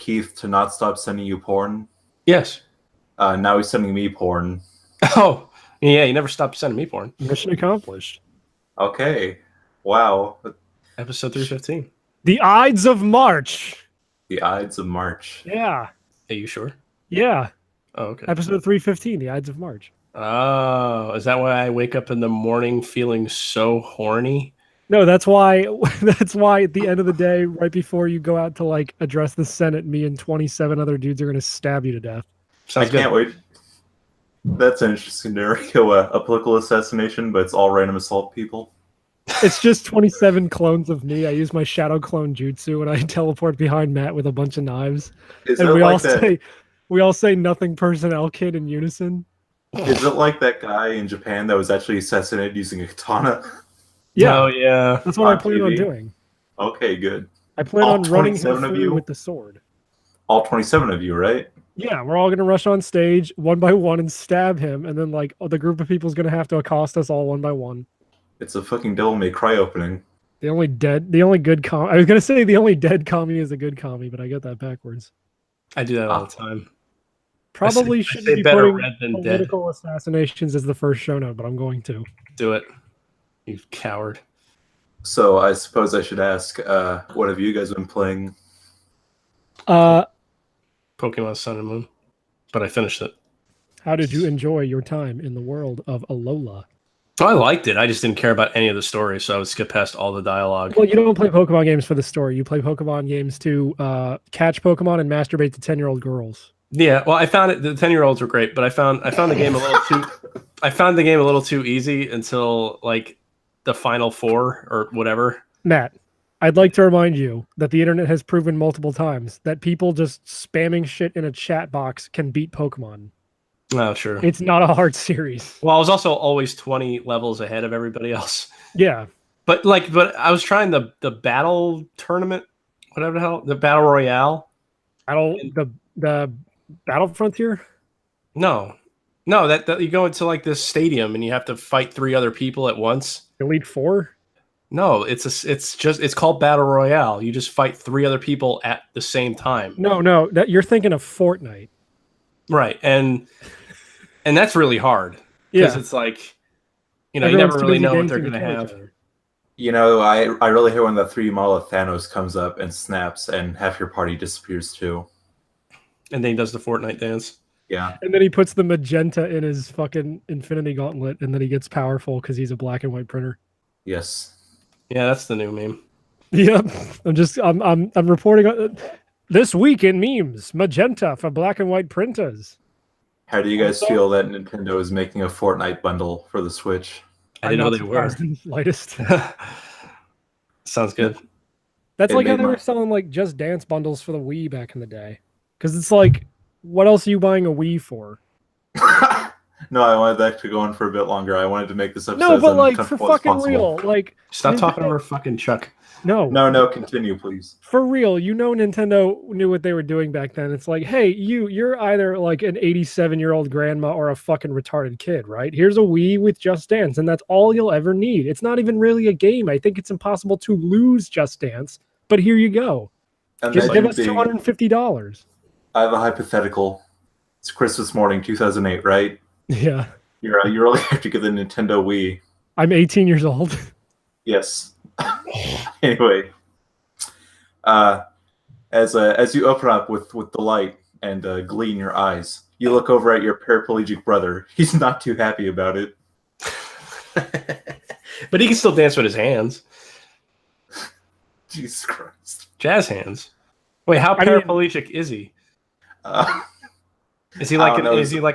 Keith to not stop sending you porn. Yes. Now he's sending me porn. Oh, yeah, you never stopped sending me porn. Mission accomplished. Okay. Wow. Episode 315. The Ides of March. The Ides of March. Yeah. Are you sure? Yeah. Oh, okay. Episode 315, The Ides of March. Oh, is that why I wake up in the morning feeling so horny? No, that's why at the end of the day, right before you go out to like address the Senate, me and 27 other dudes are going to stab you to death. Sounds I can't wait. That's an interesting scenario, a political assassination, but it's all random assault people. It's just 27 clones of me. I use my shadow clone jutsu and I teleport behind Matt with a bunch of knives. And we all say nothing personnel kid in unison. Is it like that guy in Japan that was actually assassinated using a katana? Yeah. Oh, yeah. That's what I plan on doing. Okay, good. I plan on running him 27 of through you? with the sword. All 27 of you, right? Yeah, we're all going to rush on stage one by one and stab him. And then like the group of people is going to have to accost us all one by one. It's a fucking Devil May Cry opening. I was going to say the only dead commie is a good commie, but I get that backwards. I do that all the time. Probably I shouldn't say be better putting red than political assassinations as the first show note, but I'm going to. Do it. You coward. So I suppose I should ask, what have you guys been playing? Pokemon Sun and Moon. But I finished it. How did you enjoy your time in the world of Alola? Oh, I liked it. I just didn't care about any of the story, so I would skip past all the dialogue. Well, you don't play Pokemon games for the story. You play Pokemon games to catch Pokemon and masturbate to 10-year-old girls. Yeah, well, I found it. The 10-year-olds were great, but I found the game a little too. I found the game a little too easy until like the final four or whatever. Matt, I'd like to remind you that the internet has proven multiple times that people just spamming shit in a chat box can beat Pokemon. Oh, sure. It's not a hard series. Well, I was also always 20 levels ahead of everybody else. Yeah. But I was trying the battle tournament, whatever the hell, the battle royale. The Battle Frontier? No, that you go into like this stadium and you have to fight 3 other people at once. Elite Four? No, it's called Battle Royale. You just fight 3 other people at the same time. No, you're thinking of Fortnite. Right, and that's really hard because it's like, you know, Everyone's you never really know what they're going to have. You know, I really hate when the 3 model of Thanos comes up and snaps and half your party disappears too. And then he does the Fortnite dance. Yeah. And then he puts the magenta in his fucking Infinity Gauntlet, and then he gets powerful because he's a black and white printer. Yes. Yeah, that's the new meme. Yep. I'm reporting on this week in memes. Magenta for black and white printers. How do you guys feel that Nintendo is making a Fortnite bundle for the Switch? I didn't know they were. Lightest. Sounds good. That's like how they were selling like Just Dance bundles for the Wii back in the day. Because it's like, what else are you buying a Wii for? No, I wanted that to go on for a bit longer. I wanted to make this episode. No, but like for fucking real, like stop talking over fucking Chuck. No, continue, please. For real, you know Nintendo knew what they were doing back then. It's like, hey, you're either like an 87-year-old grandma or a fucking retarded kid, right? Here's a Wii with Just Dance, and that's all you'll ever need. It's not even really a game. I think it's impossible to lose Just Dance, but here you go. Just give us $250. I have a hypothetical. It's Christmas morning, 2008, right? Yeah. You really have to get the Nintendo Wii. I'm 18 years old. Yes. Anyway, as you open up with delight and glee in your eyes, you look over at your paraplegic brother. He's not too happy about it. But he can still dance with his hands. Jesus Christ. Jazz hands. Wait, how paraplegic is he? Is he like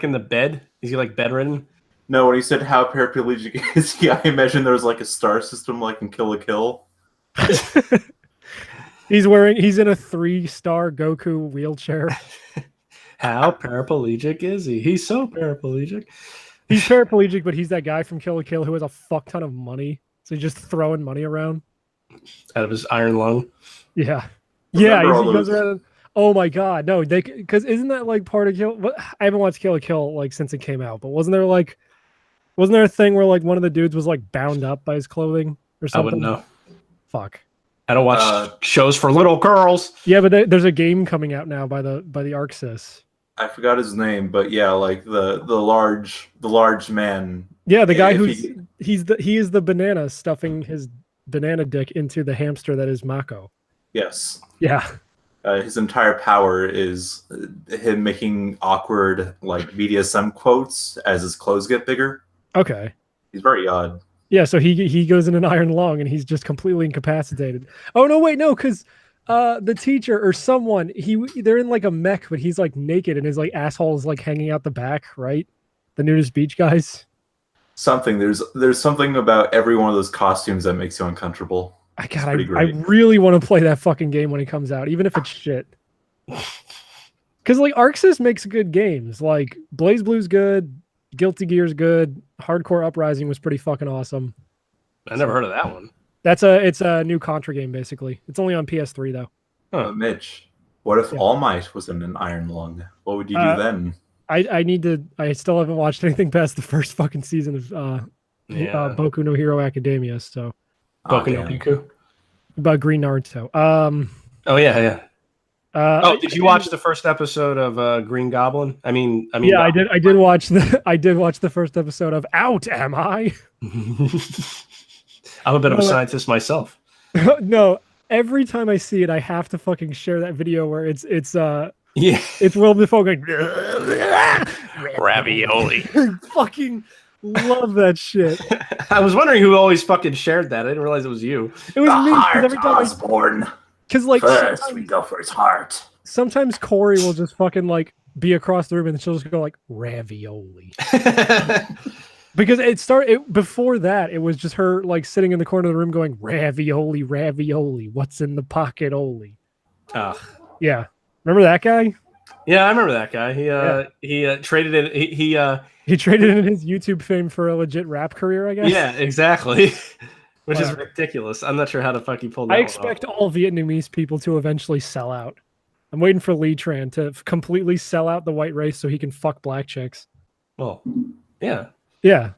in the bed? Is he like bedridden? No, when he said how paraplegic is he, I imagine there was like a star system like in Kill la Kill. He's in a 3-star Goku wheelchair. How paraplegic is he? He's so paraplegic. He's paraplegic, but he's that guy from Kill la Kill who has a fuck ton of money. So he's just throwing money around. Out of his iron lung? Yeah. Yeah, he goes around. Oh my god, no! Because isn't that like part of Kill? I haven't watched Kill la Kill like since it came out, but wasn't there a thing where like one of the dudes was like bound up by his clothing or something? I wouldn't know. Fuck. I don't watch shows for little girls. Yeah, but there's a game coming out now by the ArcSys. I forgot his name, but yeah, like the large man. Yeah, the guy If he is the banana stuffing his banana dick into the hamster that is Mako. Yes. Yeah. His entire power is him making awkward like BDSM quotes as his clothes get bigger. Okay. He's very odd. Yeah, so he goes in an iron lung and he's just completely incapacitated. Oh no, wait, no, because the teacher or someone they're in like a mech, but he's like naked and his like asshole is like hanging out the back, right? The nudist beach guys. There's something about every one of those costumes that makes you uncomfortable. I really want to play that fucking game when it comes out, even if it's shit. Because like ArcSys makes good games. Like BlazBlue's good, Guilty Gear's good, Hardcore Uprising was pretty fucking awesome. I never heard of that one. It's a new Contra game basically. It's only on PS3 though. Mitch, what if All Might was in an iron lung? What would you do then? I still haven't watched anything past the first fucking season of Boku no Hero Academia, so Boku no Piku. About Green Naruto. Oh yeah. Did you watch the first episode of Green Goblin? I mean, yeah, I did watch the first episode of Out. Am I? I'm a bit of a scientist myself. No, every time I see it, I have to fucking share that video where it's Willem Dafoe going ravioli. Fucking love that shit. I was wondering who always fucking shared that. I didn't realize it was you. It was me. Every time I was born. Because like first we go for his heart. Sometimes Corey will just fucking like be across the room and she'll just go like ravioli. Because before that, it was just her like sitting in the corner of the room going ravioli, ravioli. What's in the pocket, Oli? Yeah. Remember that guy? Yeah, I remember that guy. He traded it. He traded in his YouTube fame for a legit rap career, I guess. Yeah, exactly. Which is ridiculous. I'm not sure how the fuck he pulled that I expect off. all Vietnamese people to eventually sell out. I'm waiting for Lee Tran to completely sell out the white race so he can fuck black chicks. Well, yeah. Yeah.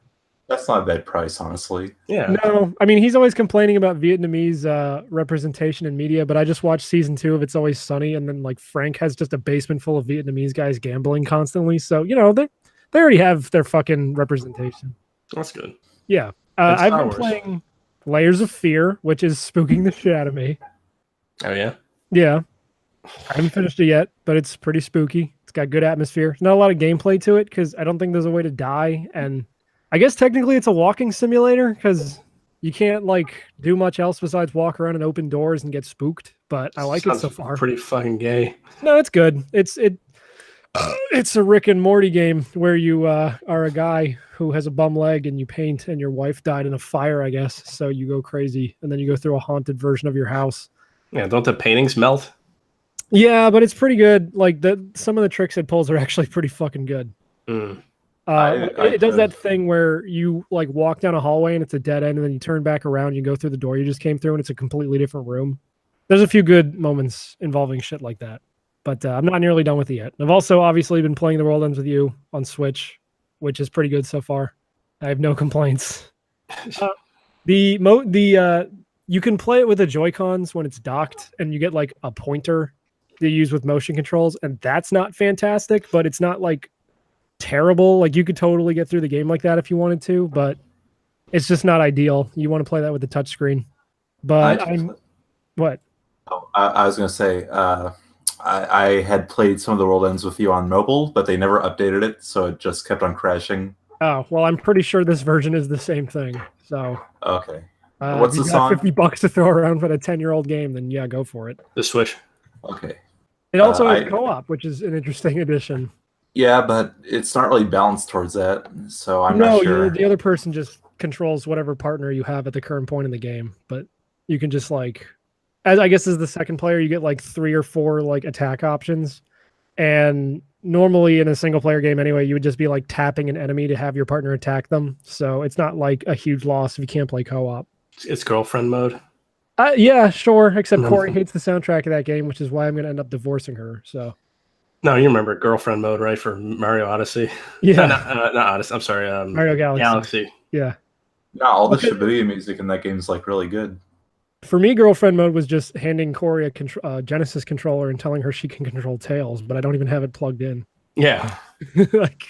That's not a bad price, honestly. Yeah. No, I mean, he's always complaining about Vietnamese representation in media, but I just watched season 2 of It's Always Sunny, and then like Frank has just a basement full of Vietnamese guys gambling constantly. So, you know, they already have their fucking representation. That's good. Yeah. I've been playing Layers of Fear, which is spooking the shit out of me. Oh, yeah? Yeah. I haven't finished it yet, but it's pretty spooky. It's got good atmosphere. There's not a lot of gameplay to it because I don't think there's a way to die. And I guess technically it's a walking simulator because you can't like do much else besides walk around and open doors and get spooked. But I like it so far. Pretty fucking gay. No, it's good. It's a Rick and Morty game where you are a guy who has a bum leg and you paint and your wife died in a fire, I guess. So you go crazy and then you go through a haunted version of your house. Yeah, don't the paintings melt? Yeah, but it's pretty good. Like some of the tricks it pulls are actually pretty fucking good. It does that thing where you like walk down a hallway and it's a dead end, and then you turn back around, you go through the door you just came through, and it's a completely different room. There's a few good moments involving shit like that, but I'm not nearly done with it yet. I've also obviously been playing The World Ends With You on Switch, which is pretty good so far. I have no complaints. You can play it with the Joy-Cons when it's docked, and you get like a pointer to use with motion controls, and that's not fantastic, but it's not like terrible. Like you could totally get through the game like that if you wanted to, but it's just not ideal. You want to play that with the touchscreen. But what? Oh, I was gonna say I had played some of The World Ends With You on mobile, but they never updated it, so it just kept on crashing. Oh well, I'm pretty sure this version is the same thing. So okay, what's the song? $50 to throw around for a 10-year-old game, then yeah, go for it. The Switch. Okay. It also has co-op, which is an interesting addition. Yeah, but it's not really balanced towards that, so I'm not sure. The other person just controls whatever partner you have at the current point in the game, but you can just like, as I guess as the second player, you get like 3 or 4 like attack options, and normally in a single player game anyway, you would just be like tapping an enemy to have your partner attack them. So it's not like a huge loss if you can't play co-op. It's girlfriend mode. Yeah, sure. Except Corey hates the soundtrack of that game, which is why I'm going to end up divorcing her. So. No, you remember girlfriend mode, right? For Mario Odyssey. Yeah. Not Odyssey. I'm sorry. Mario Galaxy. Galaxy. Yeah. No, all the Shibuya music in that game is like really good. For me, girlfriend mode was just handing Corey a Genesis controller and telling her she can control Tails, but I don't even have it plugged in. Yeah. Like,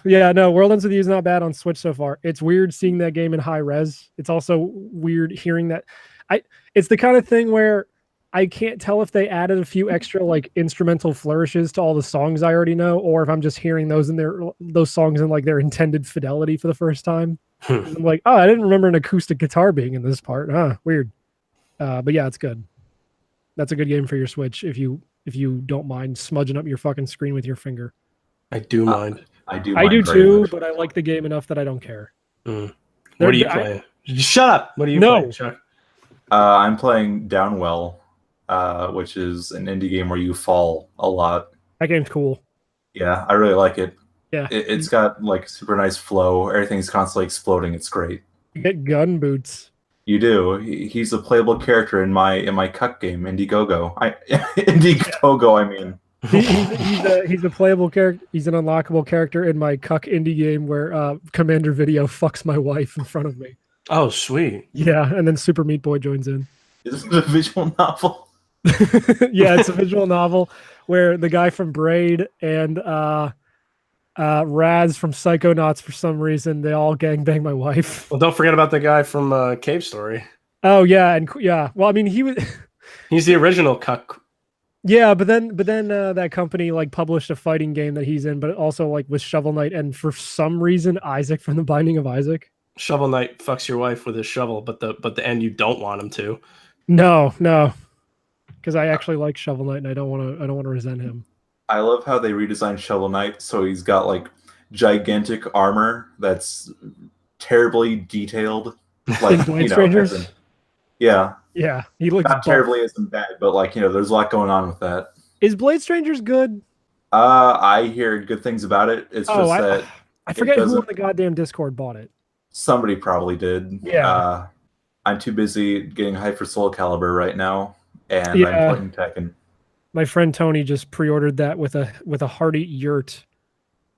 yeah, no, World Ends With You is not bad on Switch so far. It's weird seeing that game in high res. It's also weird hearing that. It's the kind of thing where I can't tell if they added a few extra like instrumental flourishes to all the songs I already know, or if I'm just hearing those songs in like their intended fidelity for the first time. I'm like, oh, I didn't remember an acoustic guitar being in this part. Weird. But yeah, it's good. That's a good game for your Switch if you don't mind smudging up your fucking screen with your finger. I do mind. I do. I do mind very too, much. but I like the game enough that I don't care. What are you playing? Shut up! What are you No. playing, Chuck? I'm playing Downwell, which is an indie game where you fall a lot. That game's cool. Yeah, I really like it. Yeah. It's got like super nice flow. Everything's constantly exploding. It's great. You get gun boots. You do. He's a playable character in my cuck game, Indiegogo. Indiegogo, I mean. He's a playable character. He's an unlockable character in my cuck indie game where Commander Video fucks my wife in front of me. Oh, sweet. Yeah, and then Super Meat Boy joins in. Is it a visual novel? Yeah, it's a visual novel where the guy from Braid and Raz from Psychonauts, for some reason, they all gangbang my wife. Well, don't forget about the guy from Cave Story. Oh yeah, and yeah. Well, I mean, he was. He's the original cuck. Yeah, but then that company like published a fighting game that he's in, but also like with Shovel Knight, and for some reason Isaac from The Binding of Isaac. Shovel Knight fucks your wife with his shovel, but the end you don't want him to. No, because I actually like Shovel Knight, and I don't want to resent him. I love how they redesigned Shovel Knight, so he's got like gigantic armor that's terribly detailed, like In Blade Strangers? Yeah, he looks not buff. terribly isn't bad, but like there's a lot going on with that. Is Blade Strangers good? I hear good things about it. It's just that I forget who doesn't- on the goddamn Discord bought it. somebody probably did. Yeah. I'm too busy getting hyped for Soul Calibur right now, and Yeah. I'm playing Tekken. My friend Tony just pre-ordered that with a hearty yurt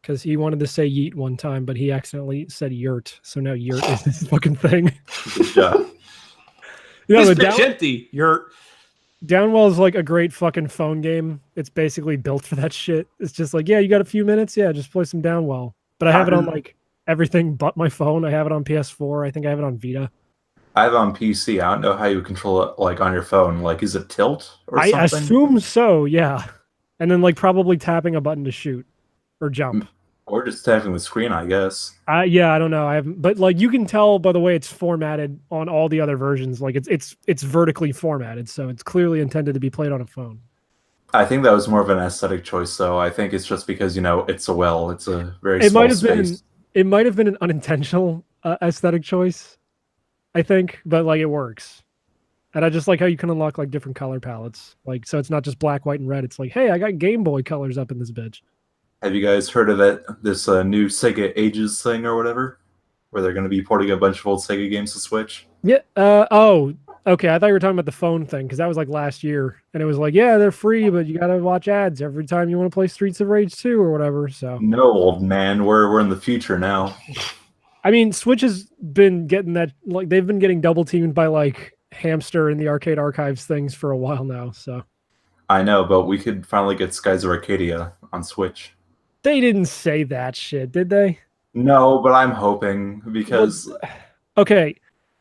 because he wanted to say yeet one time, but he accidentally said yurt, so now yurt is this fucking thing. Good job. This The bitch empty. You're Downwell is like a great fucking phone game. It's basically built for that shit. It's just like, yeah, you got a few minutes, yeah, just play some Downwell. But I have it on like everything but my phone. I have it on PS4. I think I have it on Vita. I have it on PC. I don't know how you control it like on your phone. Like, is it tilt or something? I assume so, yeah. And then like probably tapping a button to shoot or jump. Or just tapping the screen, I guess. Yeah, I don't know. I haven't, but like you can tell by the way it's formatted on all the other versions. Like it's vertically formatted, so it's clearly intended to be played on a phone. I think that was more of an aesthetic choice, though. I think it's just because it's it's a very It small might have space. been an unintentional aesthetic choice, I think, but like it works. And I just like how you can unlock like different color palettes. Like so it's not just black, white, and red. It's like, hey, I got Game Boy colors up in this bitch. Have you guys heard of this new Sega Ages thing or whatever, where they're going to be porting a bunch of old Sega games to Switch? Yeah. Oh, okay. I thought you were talking about the phone thing because that was like last year, and it was like, yeah, they're free, but you got to watch ads every time you want to play Streets of Rage 2 or whatever. So No, old man, we're in the future now. I mean, Switch has been getting that, like they've been getting double teamed by like Hamster and the Arcade Archives things for a while now. So I know, but we could finally get Skies of Arcadia on Switch. they didn't say that shit, did they? No, but I'm hoping because Okay,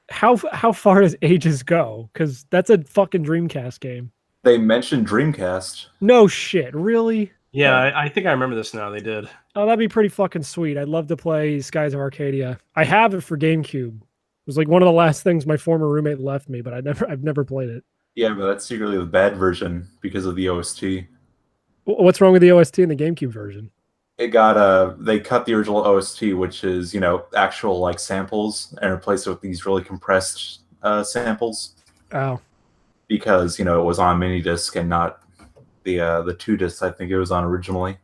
how far does Ages go? Because that's a fucking Dreamcast game. they mentioned Dreamcast. No shit, really? yeah. I think I remember this now. They did. Oh, that'd be pretty fucking sweet. I'd love to play Skies of Arcadia. I have it for GameCube. It was like one of the last things my former roommate left me, but I've never played it. Yeah, but that's secretly the bad version because of the OST. What's wrong with the OST in the GameCube version? It got they cut the original OST, which is actual like samples, and replaced it with these really compressed samples Oh, because it was on mini disc and not the 2 discs I think it was on originally.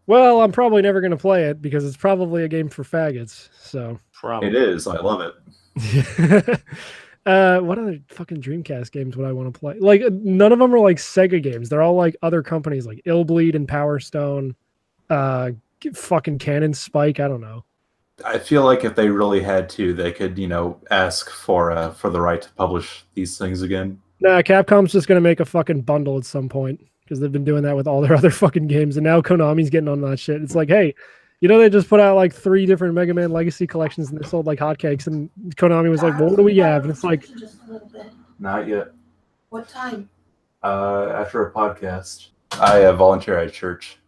well, I'm probably never going to play it because it's probably a game for faggots. So, Probably. It is. I love it. what other fucking Dreamcast games would I want to play? Like, none of them are like Sega games. They're all like other companies, like Illbleed and Power Stone, fucking Cannon Spike. I don't know. I feel like if they really had to, they could, ask for the right to publish these things again. Nah, Capcom's just gonna make a fucking bundle at some point because they've been doing that with all their other fucking games, and now Konami's getting on that shit. It's like, hey, they just put out like 3 different Mega Man Legacy collections, and they sold like hotcakes. And Konami was like, well, what do we have? And it's like, just a little bit. Not yet. What time? After a podcast, I volunteer at church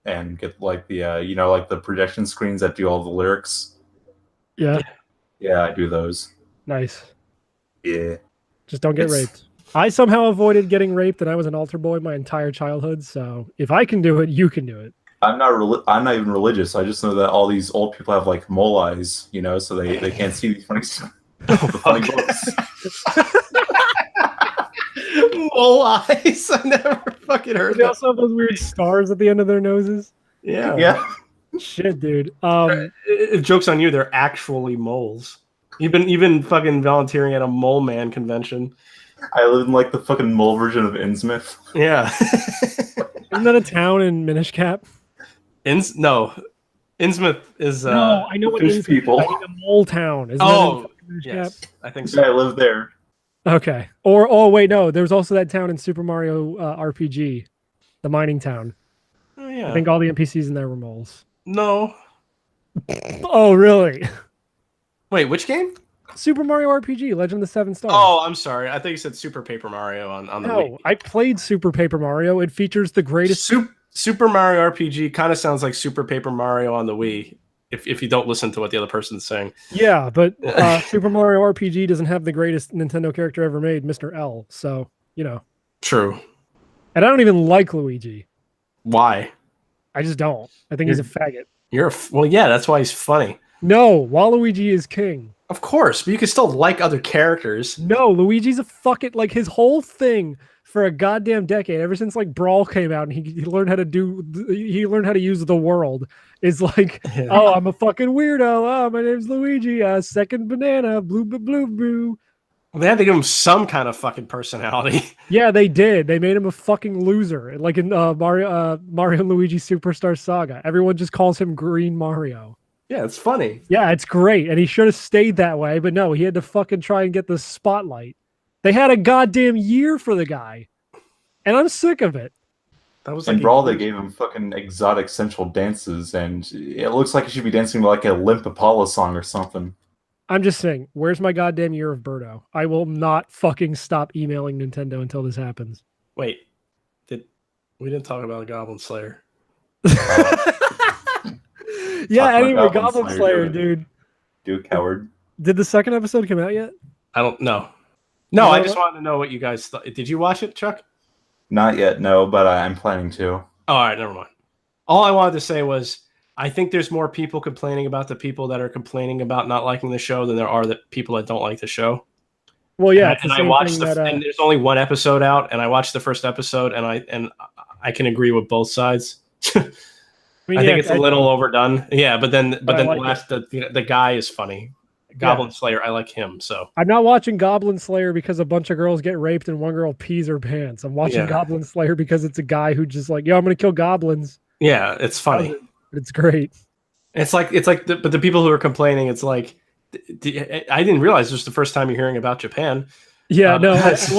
and get like the like the projection screens that do all the lyrics. yeah, Yeah, I do those. nice. Yeah. Just don't get raped. I somehow avoided getting raped, and I was an altar boy my entire childhood. So if I can do it, you can do it. I'm not even religious. I just know that all these old people have like mole eyes, so they can't see these the funny books. Mole eyes. I never fucking heard They that. also have those weird stars at the end of their noses. Yeah. Yeah. Shit, dude. Joke's on you. They're actually moles. You've been fucking volunteering at a mole man convention. I live in like the fucking mole version of Innsmouth. Yeah. Isn't that a town in Minish Cap? No. Innsmouth is No, I know what fish Innsmouth people. is. I mean, a mole town. Isn't Oh, that in Minish yes. Cap? I think so. Yeah, I live there. Okay. Or oh wait, no. There's also that town in Super Mario RPG, the mining town. Oh, yeah. I think all the NPCs in there were moles. No. Oh really? Wait, which game? Super Mario RPG, Legend of the Seven Stars. Oh, I'm sorry. I think you said Super Paper Mario on the no, Wii. I played Super Paper Mario. It features the greatest. Super Mario RPG kind of sounds like Super Paper Mario on the Wii. If you don't listen to what the other person's saying. Yeah, but Super Mario RPG doesn't have the greatest Nintendo character ever made, Mr. L. So True. and I don't even like Luigi. Why? I just don't. I think he's a faggot. Well, yeah, that's why he's funny. No, Waluigi is king. Of course, but you can still like other characters. No, Luigi's a fucking like his whole thing for a goddamn decade, ever since like Brawl came out and he learned how to use the world, is like, Yeah. oh, I'm a fucking weirdo. Oh, my name's Luigi. Second banana, blue blue blue. Well, they had to give him some kind of fucking personality. Yeah, they did. They made him a fucking loser. Like in Mario and Luigi Superstar Saga, everyone just calls him Green Mario. Yeah, it's funny. Yeah, it's great, and he should have stayed that way, but no, he had to fucking try and get the spotlight. They had a goddamn year for the guy, and I'm sick of it. That was In like Brawl, they gave him fucking exotic sensual dances, and it looks like he should be dancing like a Limp Apollo song or something. I'm just saying, where's my goddamn year of Birdo? I will not fucking stop emailing Nintendo until this happens. Wait, we didn't talk about Goblin Slayer? Yeah, Talk about anyway, Goblin Goblin Slayer, Slayer, dude. dude. Dude, coward. Did the second episode come out yet? I don't know. No, I No. just wanted to know what you guys thought. Did you watch it, Chuck? Not yet, no, but I'm planning to. Oh, all right, never mind. All I wanted to say was I think there's more people complaining about the people that are complaining about not liking the show than there are the people that don't like the show. Well, yeah, and I watched and there's only one episode out, and I watched the first episode, and I can agree with both sides. I think it's a little overdone. Yeah, but then I like the guy is funny. Goblin Slayer, I like him. So I'm not watching Goblin Slayer because a bunch of girls get raped and one girl pees her pants. I'm watching Yeah. Goblin Slayer because it's a guy who just like, yo, I'm gonna kill goblins. yeah, it's funny. It's great. It's like but the people who are complaining, it's like I didn't realize this was the first time you're hearing about Japan. Yeah, no, that's-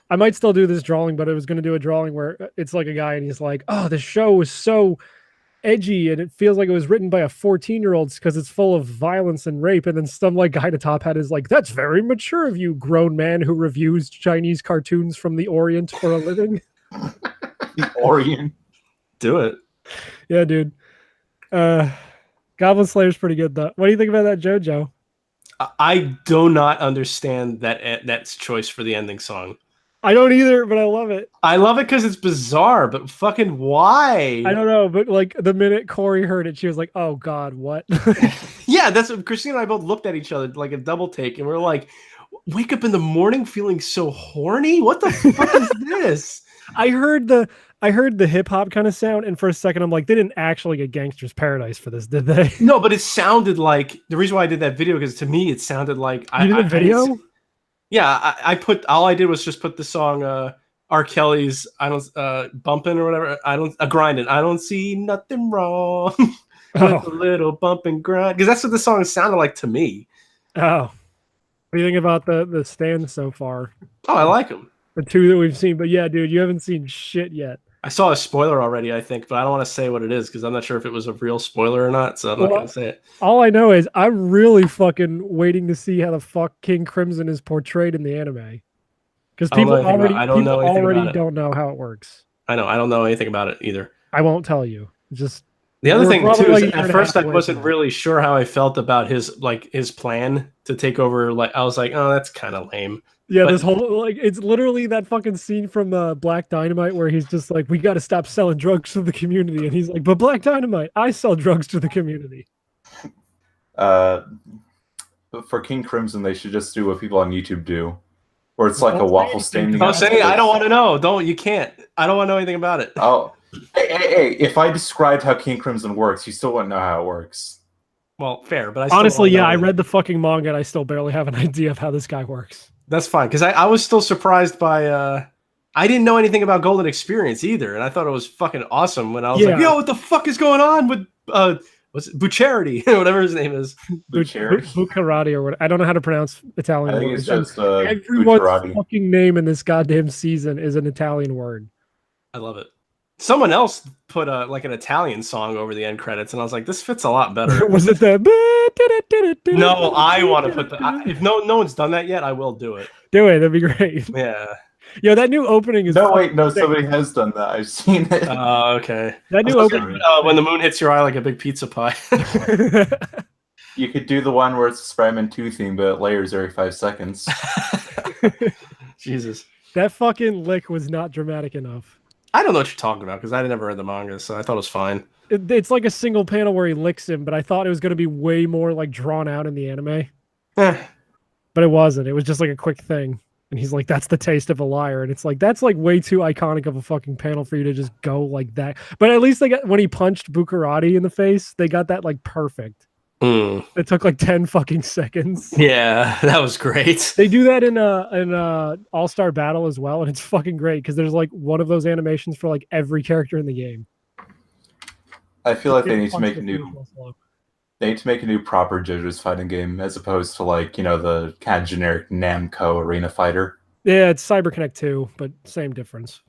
I might still do this drawing, but I was gonna do a drawing where it's like a guy and he's like, oh, this show was so edgy and it feels like it was written by a 14-year-old because it's full of violence and rape, and then some like guy to top hat is like, that's very mature of you, grown man who reviews Chinese cartoons from the Orient for a living. The Orient. Do it. Yeah, dude. Goblin Slayer's pretty good though. What do you think about that JoJo? I do not understand that's choice for the ending song. I don't either, but I love it. I love it because it's bizarre, but fucking why? I don't know, but like the minute Corey heard it, she was like, "Oh God, what?" Yeah, that's what Christine and I both looked at each other like a double take, and we're like, "Wake up in the morning feeling so horny? What the fuck is this?" I heard the hip hop kind of sound, and for a second, I'm like, they didn't actually get Gangster's Paradise for this, did they? No, but it sounded like the reason why I did that video because to me it sounded like You did a video? I put all I did was just put the song R. Kelly's I don't bumping or whatever. I don't grinding. I don't see nothing wrong. with a little bump and grind. Because that's what the song sounded like to me. Oh. What do you think about the stands so far? Oh, I like them. The two that we've seen. But yeah, dude, you haven't seen shit yet. I saw a spoiler already, I think, but I don't want to say what it is because I'm not sure if it was a real spoiler or not, so I'm not going to say it. All I know is I'm really fucking waiting to see how the fuck King Crimson is portrayed in the anime. Because people already don't know how it works. I know. I don't know anything about it either. I won't tell you. Just the other thing too is at first I wasn't really sure how I felt about his plan to take over. Like I was like, oh, that's kind of lame. Yeah, this whole it's literally that fucking scene from Black Dynamite where he's just like, we got to stop selling drugs to the community, and he's like, but Black Dynamite, I sell drugs to the community. For King Crimson, they should just do what people on YouTube do, where it's like a waffle stand. I'm saying I don't want to know. You can't. I don't want to know anything about it. Oh, hey! If I described how King Crimson works, you still wouldn't know how it works. Well, fair, but honestly, I read the fucking manga, and I still barely have an idea of how this guy works. That's fine, because I was still surprised by I didn't know anything about Golden Experience either, and I thought it was fucking awesome when I was like, yo, what the fuck is going on with what's it, Bucciarati, whatever his name is. Bucciarati or what? I don't know how to pronounce Italian. I think it's just everyone's fucking name in this goddamn season is an Italian word. I love it. Someone else put like an Italian song over the end credits, and I was like, "This fits a lot better." Was it the? No, I want to put the. If no one's done that yet, I will do it. Do it. That'd be great. Yeah. Yo, that new opening is. No, wait, no, somebody has done that. I've seen it. Oh, okay. That new opening. When the moon hits your eye like a big pizza pie. You could do the one where it's a Spider-Man 2 theme, but it layers every 5 seconds. Jesus. That fucking lick was not dramatic enough. I don't know what you're talking about because I never read the manga, so I thought it was fine. It's like a single panel where he licks him, but I thought it was going to be way more like drawn out in the anime. But it wasn't. It was just like a quick thing. And he's like, that's the taste of a liar. And it's like, that's like way too iconic of a fucking panel for you to just go like that. But at least they got, when he punched Bucciarati in the face, they got that like perfect. It took like 10 fucking seconds. Yeah, that was great. They do that in All-Star Battle as well, and it's fucking great because there's like one of those animations for like every character in the game. I feel like they need to make a new proper JoJo's fighting game as opposed to like, you know, the kind of generic Namco arena fighter. Yeah, it's CyberConnect 2, but same difference.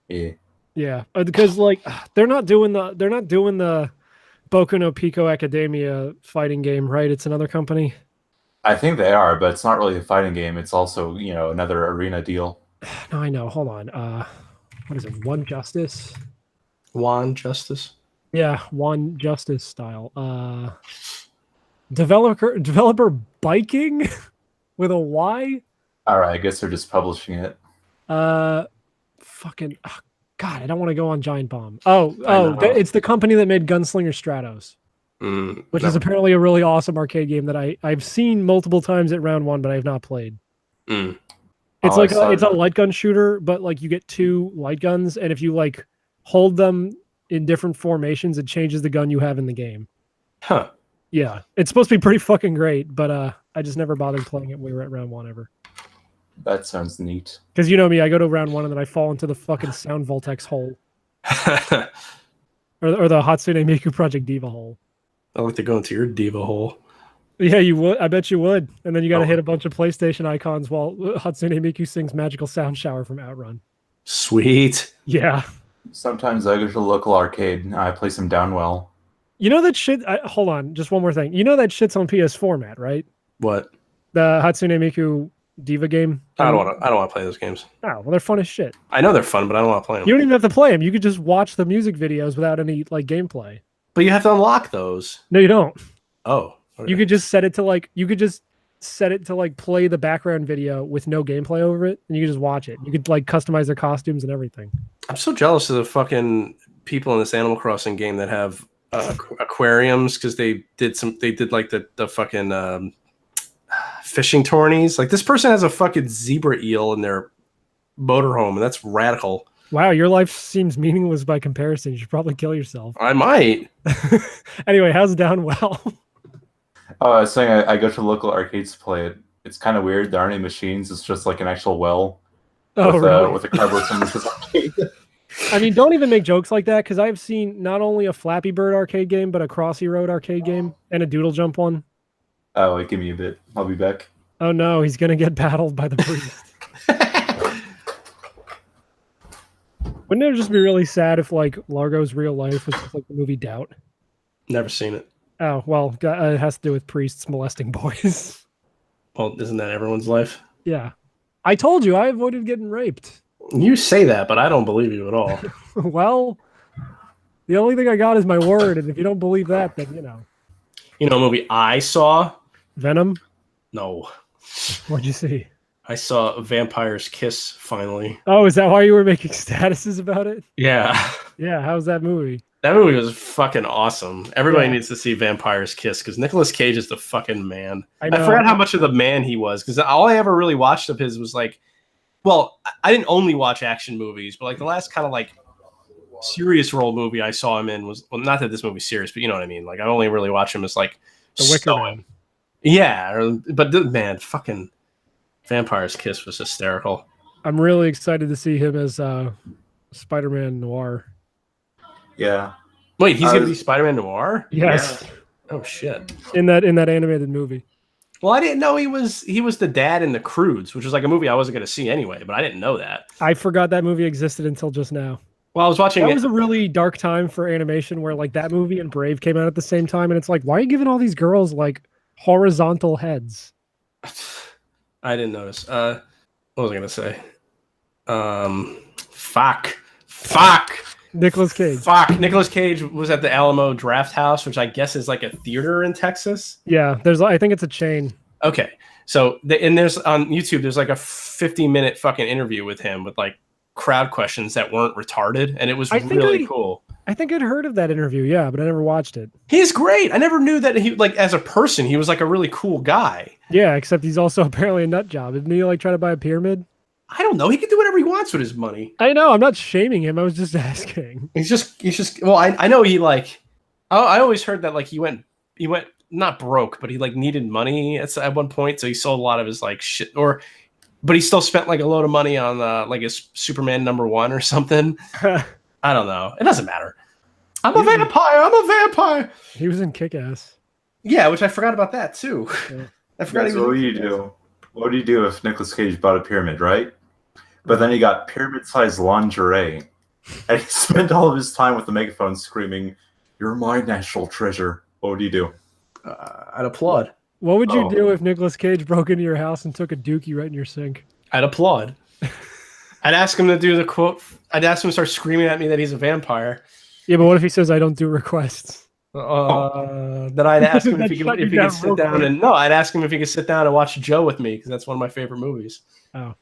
Yeah, because like they're not doing the Boku no Pico Academia fighting game, right? It's another company. I think they are, but it's not really a fighting game. It's also, you know, another arena deal. No, I know. Hold on. What is it? One Justice? One Justice? Yeah, One Justice style. Developer Biking with a Y? All right, I guess they're just publishing it. Fucking... God, I don't want to go on Giant Bomb. It's the company that made Gunslinger Stratos, which is apparently a really awesome arcade game that I've seen multiple times at round one, but I have not played. It's it's a light gun shooter, but like you get two light guns, and if you like hold them in different formations, it changes the gun you have in the game. Huh. Yeah, it's supposed to be pretty fucking great, but I just never bothered playing it when we were at round one ever. That sounds neat. Because you know me, I go to round one and then I fall into the fucking Sound Voltex hole. or the Hatsune Miku Project Diva hole. I like to go into your Diva hole. Yeah, you would. I bet you would. And then you got to hit a bunch of PlayStation icons while Hatsune Miku sings Magical Sound Shower from Outrun. Sweet. Yeah. Sometimes I go to the local arcade and I play some Downwell. You know that shit? Hold on, just one more thing. You know that shit's on PS4, Matt, right? What? The Hatsune Miku Diva game. I don't want to play those games. Oh, well, they're fun as shit. I know they're fun, but I don't want to play them. You don't even have to play them. You could just watch the music videos without any like gameplay. But you have to unlock those. No, you don't. Oh. Okay. You could just set it to like play the background video with no gameplay over it, and you could just watch it. You could like customize their costumes and everything. I'm so jealous of the fucking people in this Animal Crossing game that have aquariums because they did like the fucking fishing tourneys. Like this person has a fucking zebra eel in their motorhome, and that's radical. Wow, your life seems meaningless by comparison. You should probably kill yourself. I might. Anyway, how's Downwell? Oh, I was saying I go to local arcades to play it. It's kind of weird. There aren't any machines. It's just like an actual well with a cardboard symbol that says arcade. I mean, don't even make jokes like that because I've seen not only a Flappy Bird arcade game, but a Crossy Road arcade game and a Doodle Jump one. Oh, wait, give me a bit. I'll be back. Oh no, he's gonna get battled by the priest. Wouldn't it just be really sad if like Largo's real life was just like the movie Doubt? Never seen it. Oh well, it has to do with priests molesting boys. Well, isn't that everyone's life? Yeah, I told you I avoided getting raped. You say that, but I don't believe you at all. Well, the only thing I got is my word, and if you don't believe that, then you know. You know, a movie I saw. Venom. No, What'd you see? I saw Vampire's Kiss finally. Oh, is that why you were making statuses about it? Yeah. Yeah, how's that movie? That movie was fucking awesome. Everybody Yeah. needs to see Vampire's Kiss because Nicolas Cage is the fucking man. I I know. forgot how much of the man he was because all I ever really watched of his was like, well, I didn't only watch action movies, but like the last kind of like serious role movie I saw him in was, well, not that this movie's serious, but you know what I mean. Like I only really watch him as like The Wicker stoic. Man. Yeah, but man, fucking Vampire's Kiss was hysterical. I'm really excited to see him as Spider-Man Noir. Yeah. Wait, he's I gonna was- be Spider-Man Noir? Yes, Oh shit. in that animated movie. Well, I didn't know he was the dad in The Croods, which was like a movie I wasn't going to see anyway, but I didn't know that. I forgot that movie existed until just now. Well, I was watching That it. was a really dark time for animation where like that movie and Brave came out at the same time, and it's like, why are you giving all these girls like horizontal heads? I didn't notice. What was I going to say? Fuck. Nicolas Cage. Fuck. Nicolas Cage was at the Alamo Draft House, which I guess is like a theater in Texas. Yeah, I think it's a chain. Okay. So, and there's on YouTube, there's like a 50-minute fucking interview with him with like crowd questions that weren't retarded. And it was I think really cool. I think I'd heard of that interview, yeah, but I never watched it. He's great. I never knew that he, like, as a person, he was like a really cool guy. Yeah, except he's also apparently a nut job. Didn't he like try to buy a pyramid? I don't know. He can do whatever he wants with his money. I know, I'm not shaming him. I was just asking. He's just, well, I know he like, I always heard that like he went not broke, but he like needed money at one point. So he sold a lot of his like shit but he still spent like a load of money on like his Superman #1 or something. I don't know. It doesn't matter. I'm a vampire. He was in Kick-Ass. Yeah, which I forgot about that too. Yeah. I forgot he So what was. do you do? What do you do if Nicolas Cage bought a pyramid, right? But then he got pyramid-sized lingerie, and he spent all of his time with the megaphone screaming, "You're my national treasure." What would you do? I'd applaud. What would you Oh. do if Nicolas Cage broke into your house and took a dookie right in your sink? I'd applaud. I'd ask him to do the quote. I'd ask him to start screaming at me that he's a vampire. Yeah, but what if he says I don't do requests? Then I'd ask him if he Shut you could down sit real down quick. and no, I'd ask him if he could sit down and watch Joe with me because that's one of my favorite movies. Oh.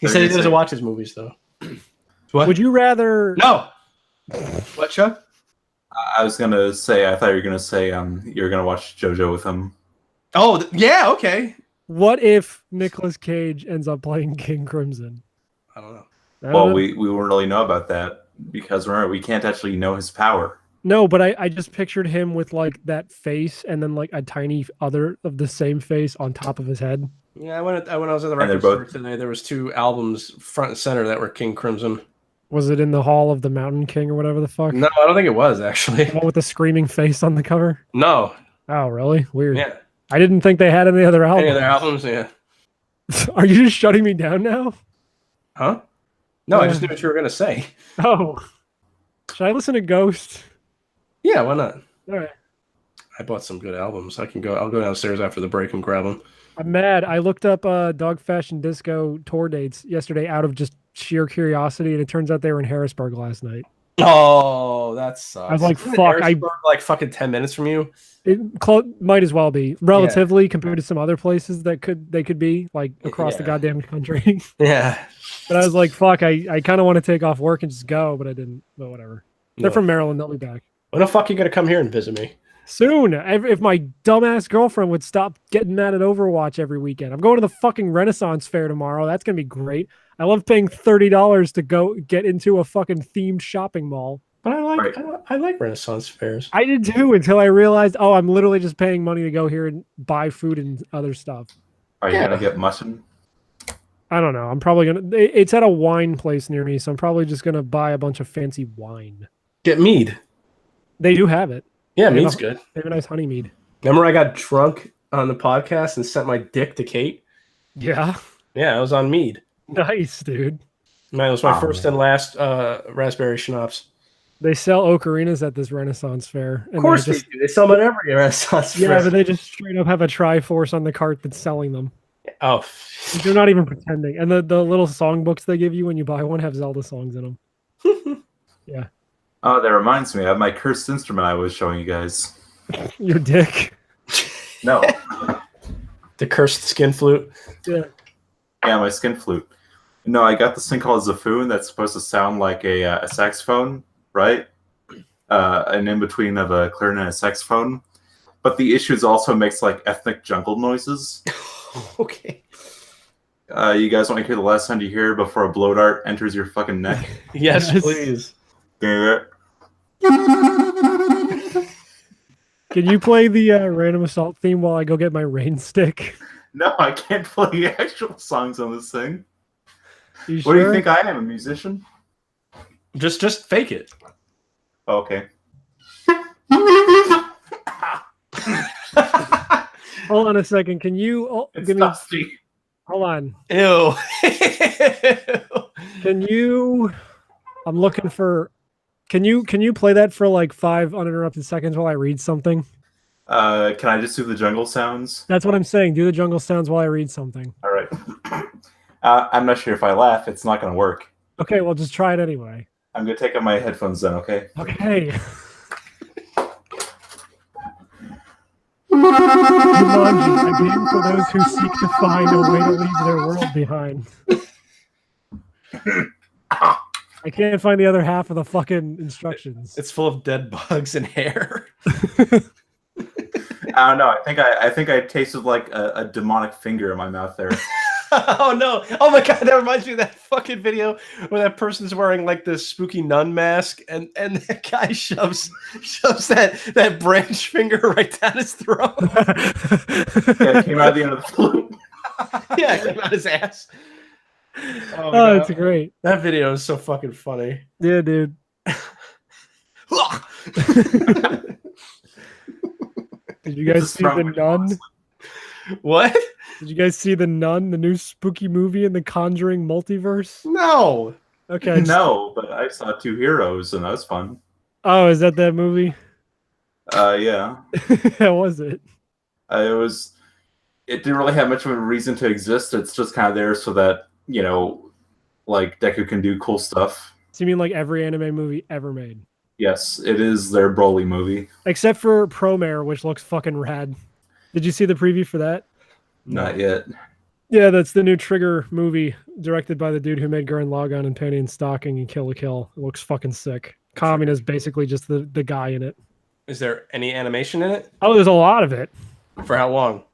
He So said he you doesn't say- watch his movies though. What? Would you rather? No. What, Chuck? I was gonna say. I thought you were gonna say you're gonna watch JoJo with him. Oh, yeah. Okay. What if Nicolas Cage ends up playing King Crimson? I don't know. I don't Well, know. we won't really know about that because remember we can't actually know his power. No, but I just pictured him with like that face and then like a tiny other of the same face on top of his head. Yeah, when I was at the And they're record both- store today, there was 2 albums front and center that were King Crimson. Was it in the Hall of the Mountain King or whatever the fuck? No, I don't think it was actually. The one with the screaming face on the cover? No. Oh, really? Weird. Yeah. I didn't think they had any other albums. Any other albums? Yeah. Are you just shutting me down now? Huh? No, I just knew what you were gonna say. Oh. Should I listen to Ghost? Yeah, why not? All right. I bought some good albums. I'll go downstairs after the break and grab them. I'm mad. I looked up Dog Fashion Disco tour dates yesterday out of just sheer curiosity, and it turns out they were in Harrisburg last night. Oh, that sucks. I was like, Isn't fuck, Harrisburg, like fucking 10 minutes from you. It might as well be relatively compared to some other places that they could be like across the Yeah. goddamn country. Yeah. But I was like, fuck, I kind of want to take off work and just go, but I didn't. But whatever. They're from Maryland. They'll be back When the fuck you gonna come here and visit me? soon. If my dumbass girlfriend would stop getting mad at Overwatch every weekend. I'm going to the fucking Renaissance Fair tomorrow. That's gonna be great. I love paying $30 to go get into a fucking themed shopping mall. But I like Right. I like Renaissance fairs. I did too until I realized, oh, I'm literally just paying money to go here and buy food and other stuff. Are you Yeah. gonna get mutton? I don't know. I'm probably gonna. It's at a wine place near me, so I'm probably just gonna buy a bunch of fancy wine. Get mead. They do have it. Yeah, They have mead's a- good. They have a nice honey mead. Remember I got drunk on the podcast and sent my dick to Kate? Yeah, Yeah, I was on mead. nice, dude. Man, it was my Oh, first man. and last raspberry schnapps. They sell ocarinas at this Renaissance fair. Of course they just, they do. They sell them at every Renaissance yeah, fair. but they just straight up have a Triforce on the cart that's selling them. Oh, They're not even pretending. And the little songbooks they give you when you buy one have Zelda songs in them. Oh, that reminds me. I have my cursed instrument I was showing you guys. Your dick. No. the cursed skin flute. Yeah. Yeah, my skin flute. No, I got this thing called a Zaffoon that's supposed to sound like a saxophone, right? An in-between of a clarinet and a saxophone. But the issue is also makes like ethnic jungle noises. Okay. You guys want to hear the last sound you hear before a blow dart enters your fucking neck? Yes, Yes. please. Yeah. Can you play the Random Assault theme while I go get my rain stick? No, I can't play actual songs on this thing. You What do you sure? think I am, a musician? Just fake it. Oh, okay. Hold on a second. Can you It's give me? dusty. Hold on. Ew. Can you? I'm looking for. Can you play that for like 5 uninterrupted seconds while I read something? Can I just do the jungle sounds? That's what I'm saying. Do the jungle sounds while I read something. All right. I'm not sure if I laugh, it's not going to work. Okay, well just try it anyway. I'm going to take out my headphones then, okay? Okay. Jumanji, a game for those who seek to find a way to leave their world behind. I can't find the other half of the fucking instructions. It's full of dead bugs and hair. I don't know. I think I tasted like a demonic finger in my mouth there. Oh no! Oh my god, that reminds me of that fucking video where that person's wearing like this spooky nun mask, and that guy shoves that branch finger right down his throat. Yeah, it came out of the end of the flute. Yeah, it came out his ass. Oh, my Oh, God. it's great. That video is so fucking funny. Yeah, dude. Did you guys It's a see The strong- Nun? What? Did you guys see The Nun, the new spooky movie in the Conjuring multiverse? No. Okay. No, but I saw Two Heroes and that was fun. Oh, is that movie? Yeah. How was it? It didn't really have much of a reason to exist. It's just kind of there so that, like Deku can do cool stuff. So you mean like every anime movie ever made? Yes, it is their Broly movie. Except for Promare, which looks fucking rad. Did you see the preview for that? Not yet. Yeah, that's the new Trigger movie directed by the dude who made Gurren Lagann and Penny and Stocking and Kill la Kill. It looks fucking sick. Kamin is basically just the guy in it. Is there any animation in it? Oh, there's a lot of it. For how long?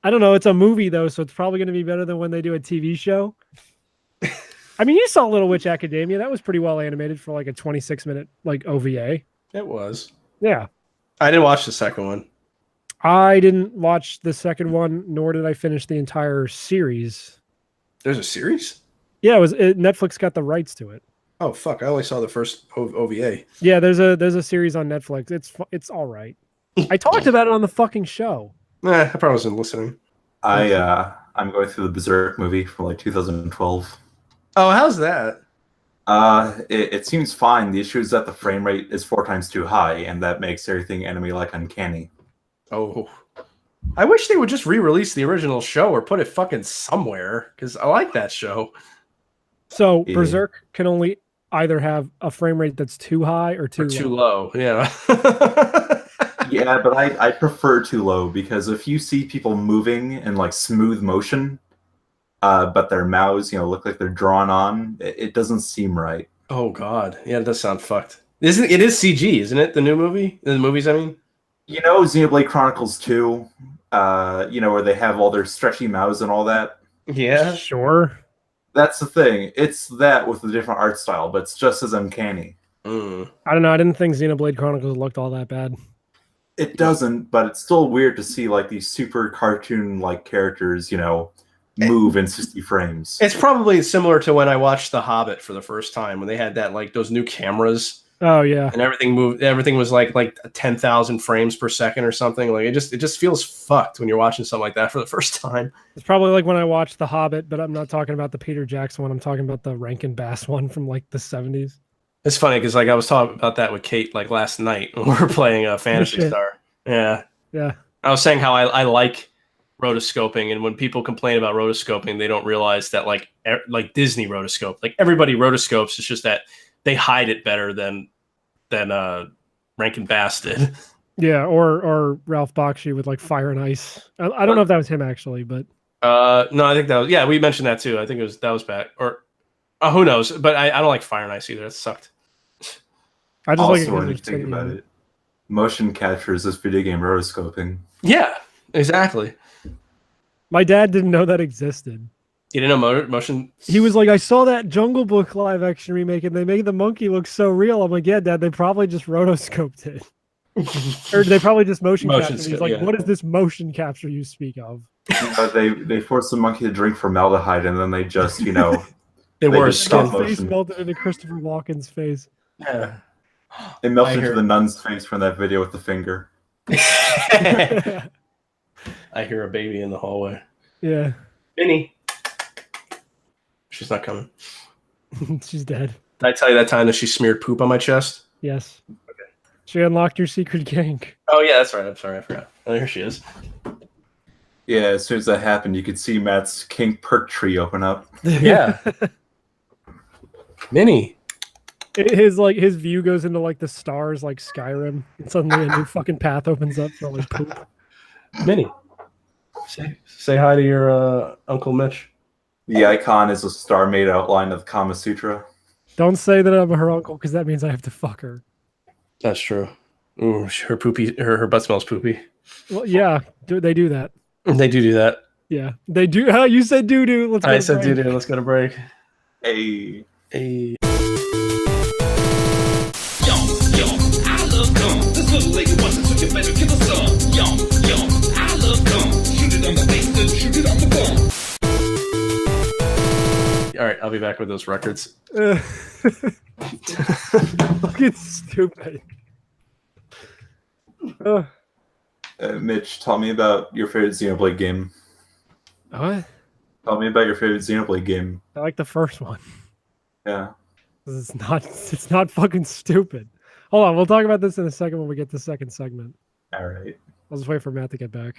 I don't know. It's a movie though, so it's probably going to be better than when they do a TV show. I mean, you saw Little Witch Academia. That was pretty well animated for like a 26-minute like OVA. It was. Yeah. I didn't watch the second one. I didn't watch the second one, nor did I finish the entire series. There's a series? Yeah, Netflix got the rights to it. Oh fuck! I only saw the first OVA. Yeah, there's a series on Netflix. It's all right. I talked about it on the fucking show. I probably wasn't listening. I'm going through the Berserk movie from like 2012. Oh, how's that? It seems fine. The issue is that the frame rate is 4 times too high, and that makes everything anime-like uncanny. Oh, I wish they would just re-release the original show or put it fucking somewhere because I like that show. So Yeah. Berserk can only either have a frame rate that's too high or too low. Too low, yeah. Yeah, but I prefer too low because if you see people moving in like smooth motion, but their mouths, look like they're drawn on, it doesn't seem right. Oh god, yeah, it does sound fucked. It is CG, isn't it? The new movie, the movies, I mean. Xenoblade Chronicles 2, where they have all their stretchy mouths and all that. Yeah. Sure. That's the thing. It's that with a different art style, but it's just as uncanny. Mm. I don't know. I didn't think Xenoblade Chronicles looked all that bad. It doesn't, but it's still weird to see like these super cartoon like characters, move in 60 frames. It's probably similar to when I watched The Hobbit for the first time when they had that like those new cameras Oh yeah. and everything moved. Everything was like 10,000 frames per second or something. Like it just feels fucked when you're watching something like that for the first time. It's probably like when I watched The Hobbit, but I'm not talking about the Peter Jackson one. I'm talking about the Rankin Bass one from like the 70s. It's funny because like I was talking about that with Kate like last night when we were playing Fantasy shit. Star. Yeah, Yeah. I was saying how I like rotoscoping, and when people complain about rotoscoping, they don't realize that like Disney rotoscope, like everybody rotoscopes. It's just that they hide it better than Rankin Bass did. Yeah, or Ralph Bakshi with like Fire and Ice. I don't know if that was him actually, but No, I think that was we mentioned that too. I think that was back or who knows? But I don't like Fire and Ice either. It sucked. I just like it Also, 'cause when you it's think taking about you- it, motion capture is this video game rotoscoping. Yeah, exactly. My dad didn't know that existed. You didn't know motion. He was like, I saw that Jungle Book live action remake and they made the monkey look so real. I'm like, yeah, Dad, they probably just rotoscoped it. Or they probably just motion captured it. He's like, yeah. what is this motion capture you speak of? They forced the monkey to drink formaldehyde, and then they just, They They wore a just skin. stopped His face motion. melted into Christopher Walken's face. Yeah. it melted I into hear- the nun's face from that video with the finger. I hear a baby in the hallway. Yeah. Minnie. She's not coming. She's dead. Did I tell you that time that she smeared poop on my chest? Yes. She unlocked your secret gang. Oh yeah, that's right. I'm sorry, I forgot. Oh, here she is. Yeah, as soon as that happened, you could see Matt's king perk tree open up. Yeah. Minnie. His view goes into like the stars like Skyrim, and suddenly a new fucking path opens up for like poop. Minnie. Say hi to your Uncle Mitch. The icon is a star-made outline of the Kama Sutra. Don't say that I'm her uncle because that means I have to fuck her. That's true. Ooh, her butt smells poopy. Well, yeah, they do that. They do that. Yeah, they do. How you said doo doo? Let's. I said doo doo. Let's go to break. Hey. Hey. I love gum. This little lady wants to took it better, give us some. Yum, I love gum. Shoot it on the face, then shoot it on the bum. All right, I'll be back with those records. Fucking stupid. Mitch, tell me about your favorite Xenoblade game. What? Tell me about your favorite Xenoblade game. I like the first one. Yeah. It's not fucking stupid. Hold on, we'll talk about this in a second when we get to the second segment. All right. I'll just wait for Matt to get back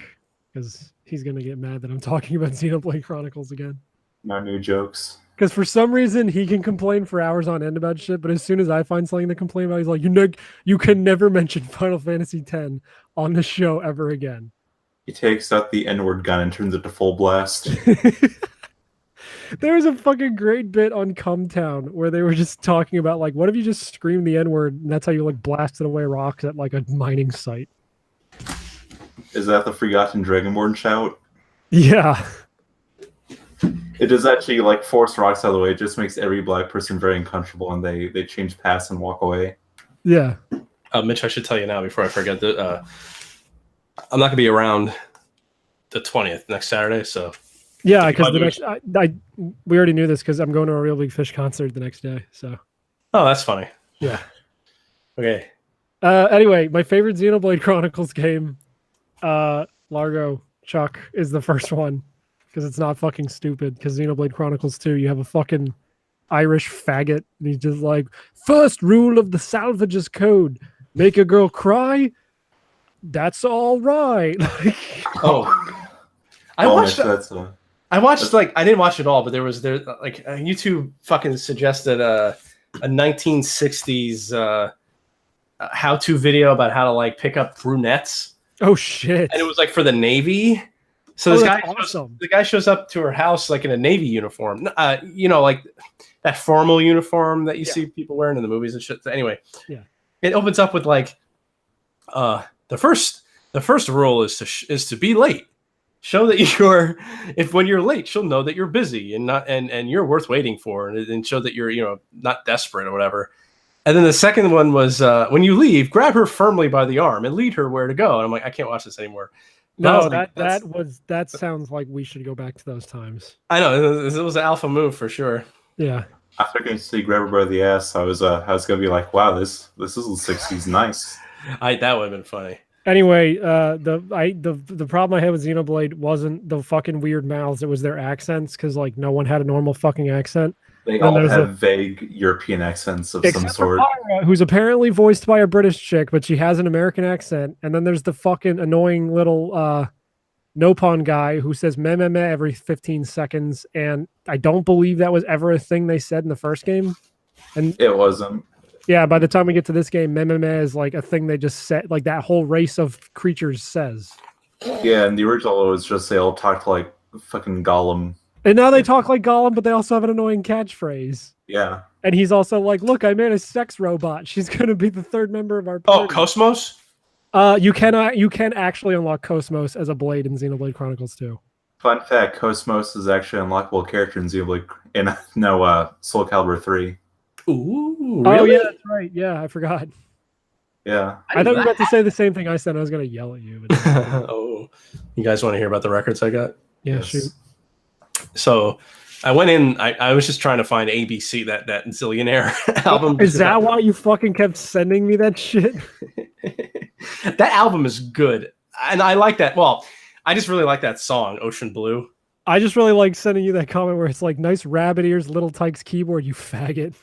because he's gonna get mad that I'm talking about Xenoblade Chronicles again. No new jokes. Because for some reason he can complain for hours on end about shit, but as soon as I find something to complain about, he's like, you can never mention Final Fantasy X on the show ever again. He takes out the N-word gun and turns it to full blast. There was a fucking great bit on Cumtown where they were just talking about like, what if you just scream the N-word and that's how you like blasted away rocks at like a mining site? Is that the Forgotten Dragonborn shout? Yeah. It does actually like force rocks out of the way. It just makes every black person very uncomfortable, and they change paths and walk away. Yeah. Mitch, I should tell you now before I forget that I'm not gonna be around the 20th next Saturday, so Yeah, because the next we already knew this because I'm going to a Real Big Fish concert the next day. So oh, that's funny. yeah. Okay. Anyway, my favorite Xenoblade Chronicles game, Largo Chuck, is the first one because it's not fucking stupid. Because Xenoblade Chronicles 2, you have a fucking Irish faggot, and he's just like, first rule of the salvages code: make a girl cry. That's all right. Oh, I Oh, watched. Mitch, that's I watched like I didn't watch it all, but there like YouTube fucking suggested a 1960s how-to video about how to like pick up brunettes, Oh shit. and it was like for the Navy. So Oh, this that's guy, awesome. the guy shows up to her house like in a Navy uniform, like that formal uniform that you see people wearing in the movies and shit. So anyway, Yeah. it opens up with like the first rule is to be late. Show that when you're late, she'll know that you're busy and not and you're worth waiting for, and show that you're not desperate or whatever. And then the second one was when you leave, grab her firmly by the arm and lead her where to go. And I'm like, I can't watch this anymore. No, was like, that sounds like we should go back to those times. I know it was an alpha move for sure. Yeah. After getting to see grab her by the ass, I was gonna be like, wow, this is the '60s, nice. That would have been funny. Anyway, the problem I had with Xenoblade wasn't the fucking weird mouths; it was their accents, because like no one had a normal fucking accent. They And all there's have vague European accents of some Except for sort. Pyra, who's apparently voiced by a British chick, but she has an American accent. And then there's the fucking annoying little Nopon guy who says meh meh meh every 15 seconds. And I don't believe that was ever a thing they said in the first game. And It wasn't. yeah, by the time we get to this game, meh meh meh is like a thing they just said, like that whole race of creatures says. Yeah, and the original was just they all talked like fucking Gollum. And now they talk like Gollum, but they also have an annoying catchphrase. Yeah. And he's also like, look, I made a sex robot. She's going to be the third member of our Oh, party. Cosmos. You can actually unlock Cosmos as a blade in Xenoblade Chronicles 2. Fun fact: Cosmos is actually an unlockable character in Xenoblade Soul Calibur 3. Ooh, Oh really? yeah, that's right. Yeah, I forgot. Yeah. I thought you were about to say the same thing I said. I was going to yell at you. But Oh, you guys want to hear about the records I got? yeah, Yes. shoot. So I went in. I was just trying to find ABC, that Zillionaire album. Is that why you fucking kept sending me that shit? That album is good, and I like that. Well, I just really like that song, Ocean Blue. I just really like sending you that comment where it's like, nice rabbit ears, Little Tyke's keyboard, you faggot.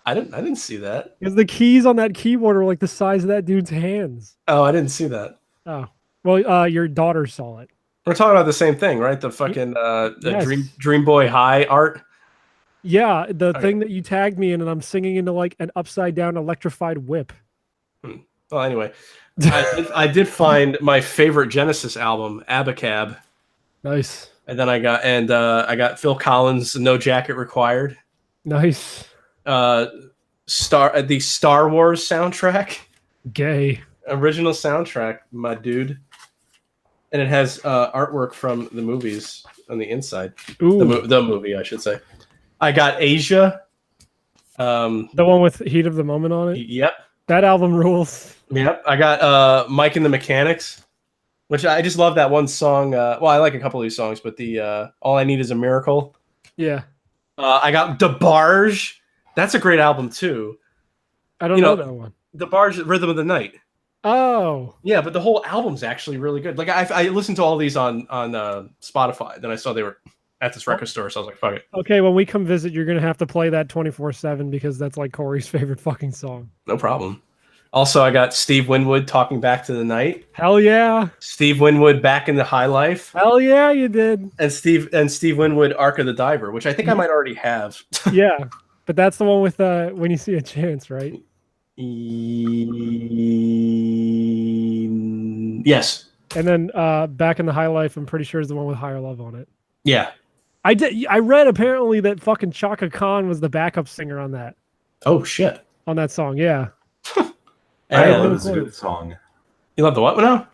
I didn't see that. Because the keys on that keyboard are like the size of that dude's hands. Oh, I didn't see that. Oh. Well, your daughter saw it. We're talking about the same thing, right? The fucking the Yes. Dream Boy High art. Yeah, the Okay. thing that you tagged me in, and I'm singing into like an upside down electrified whip. Well, anyway, I did find my favorite Genesis album, Abacab, Nice. and then I got Phil Collins' No Jacket Required. Nice. The Star Wars soundtrack, Gay. original soundtrack, my dude, and it has artwork from the movies on the inside. Ooh. The movie, I should say. I got Asia. The one with Heat of the Moment on it. Yep, That album rules. yep. I got Mike and the Mechanics, which I just love that one song. Well, I like a couple of these songs, but the All I Need Is a Miracle. Yeah. I got DeBarge. That's a great album too. I don't You know know- that one. DeBarge, Rhythm of the Night. Oh. Yeah, but the whole album's actually really good. Like I listened to all these on Spotify. Then I saw they were at this record store, so I was like, "Fuck it, Okay, when we come visit, you're going to have to play that 24/7 because that's like Corey's favorite fucking song. no problem." Also, I got Steve Winwood, Talking Back to the Night. Hell yeah. Steve Winwood, Back in the High Life, Hell yeah, you did. and Steve Winwood, Ark of the Diver, which I think I might already have. Yeah. But that's the one with When You See a Chance, right? Yes. And then Back in the High Life, I'm pretty sure is the one with Higher Love on it. Yeah. I read apparently that fucking Chaka Khan was the backup singer on that Shit. song. Yeah. Higher And Love is a good song. you love the what now?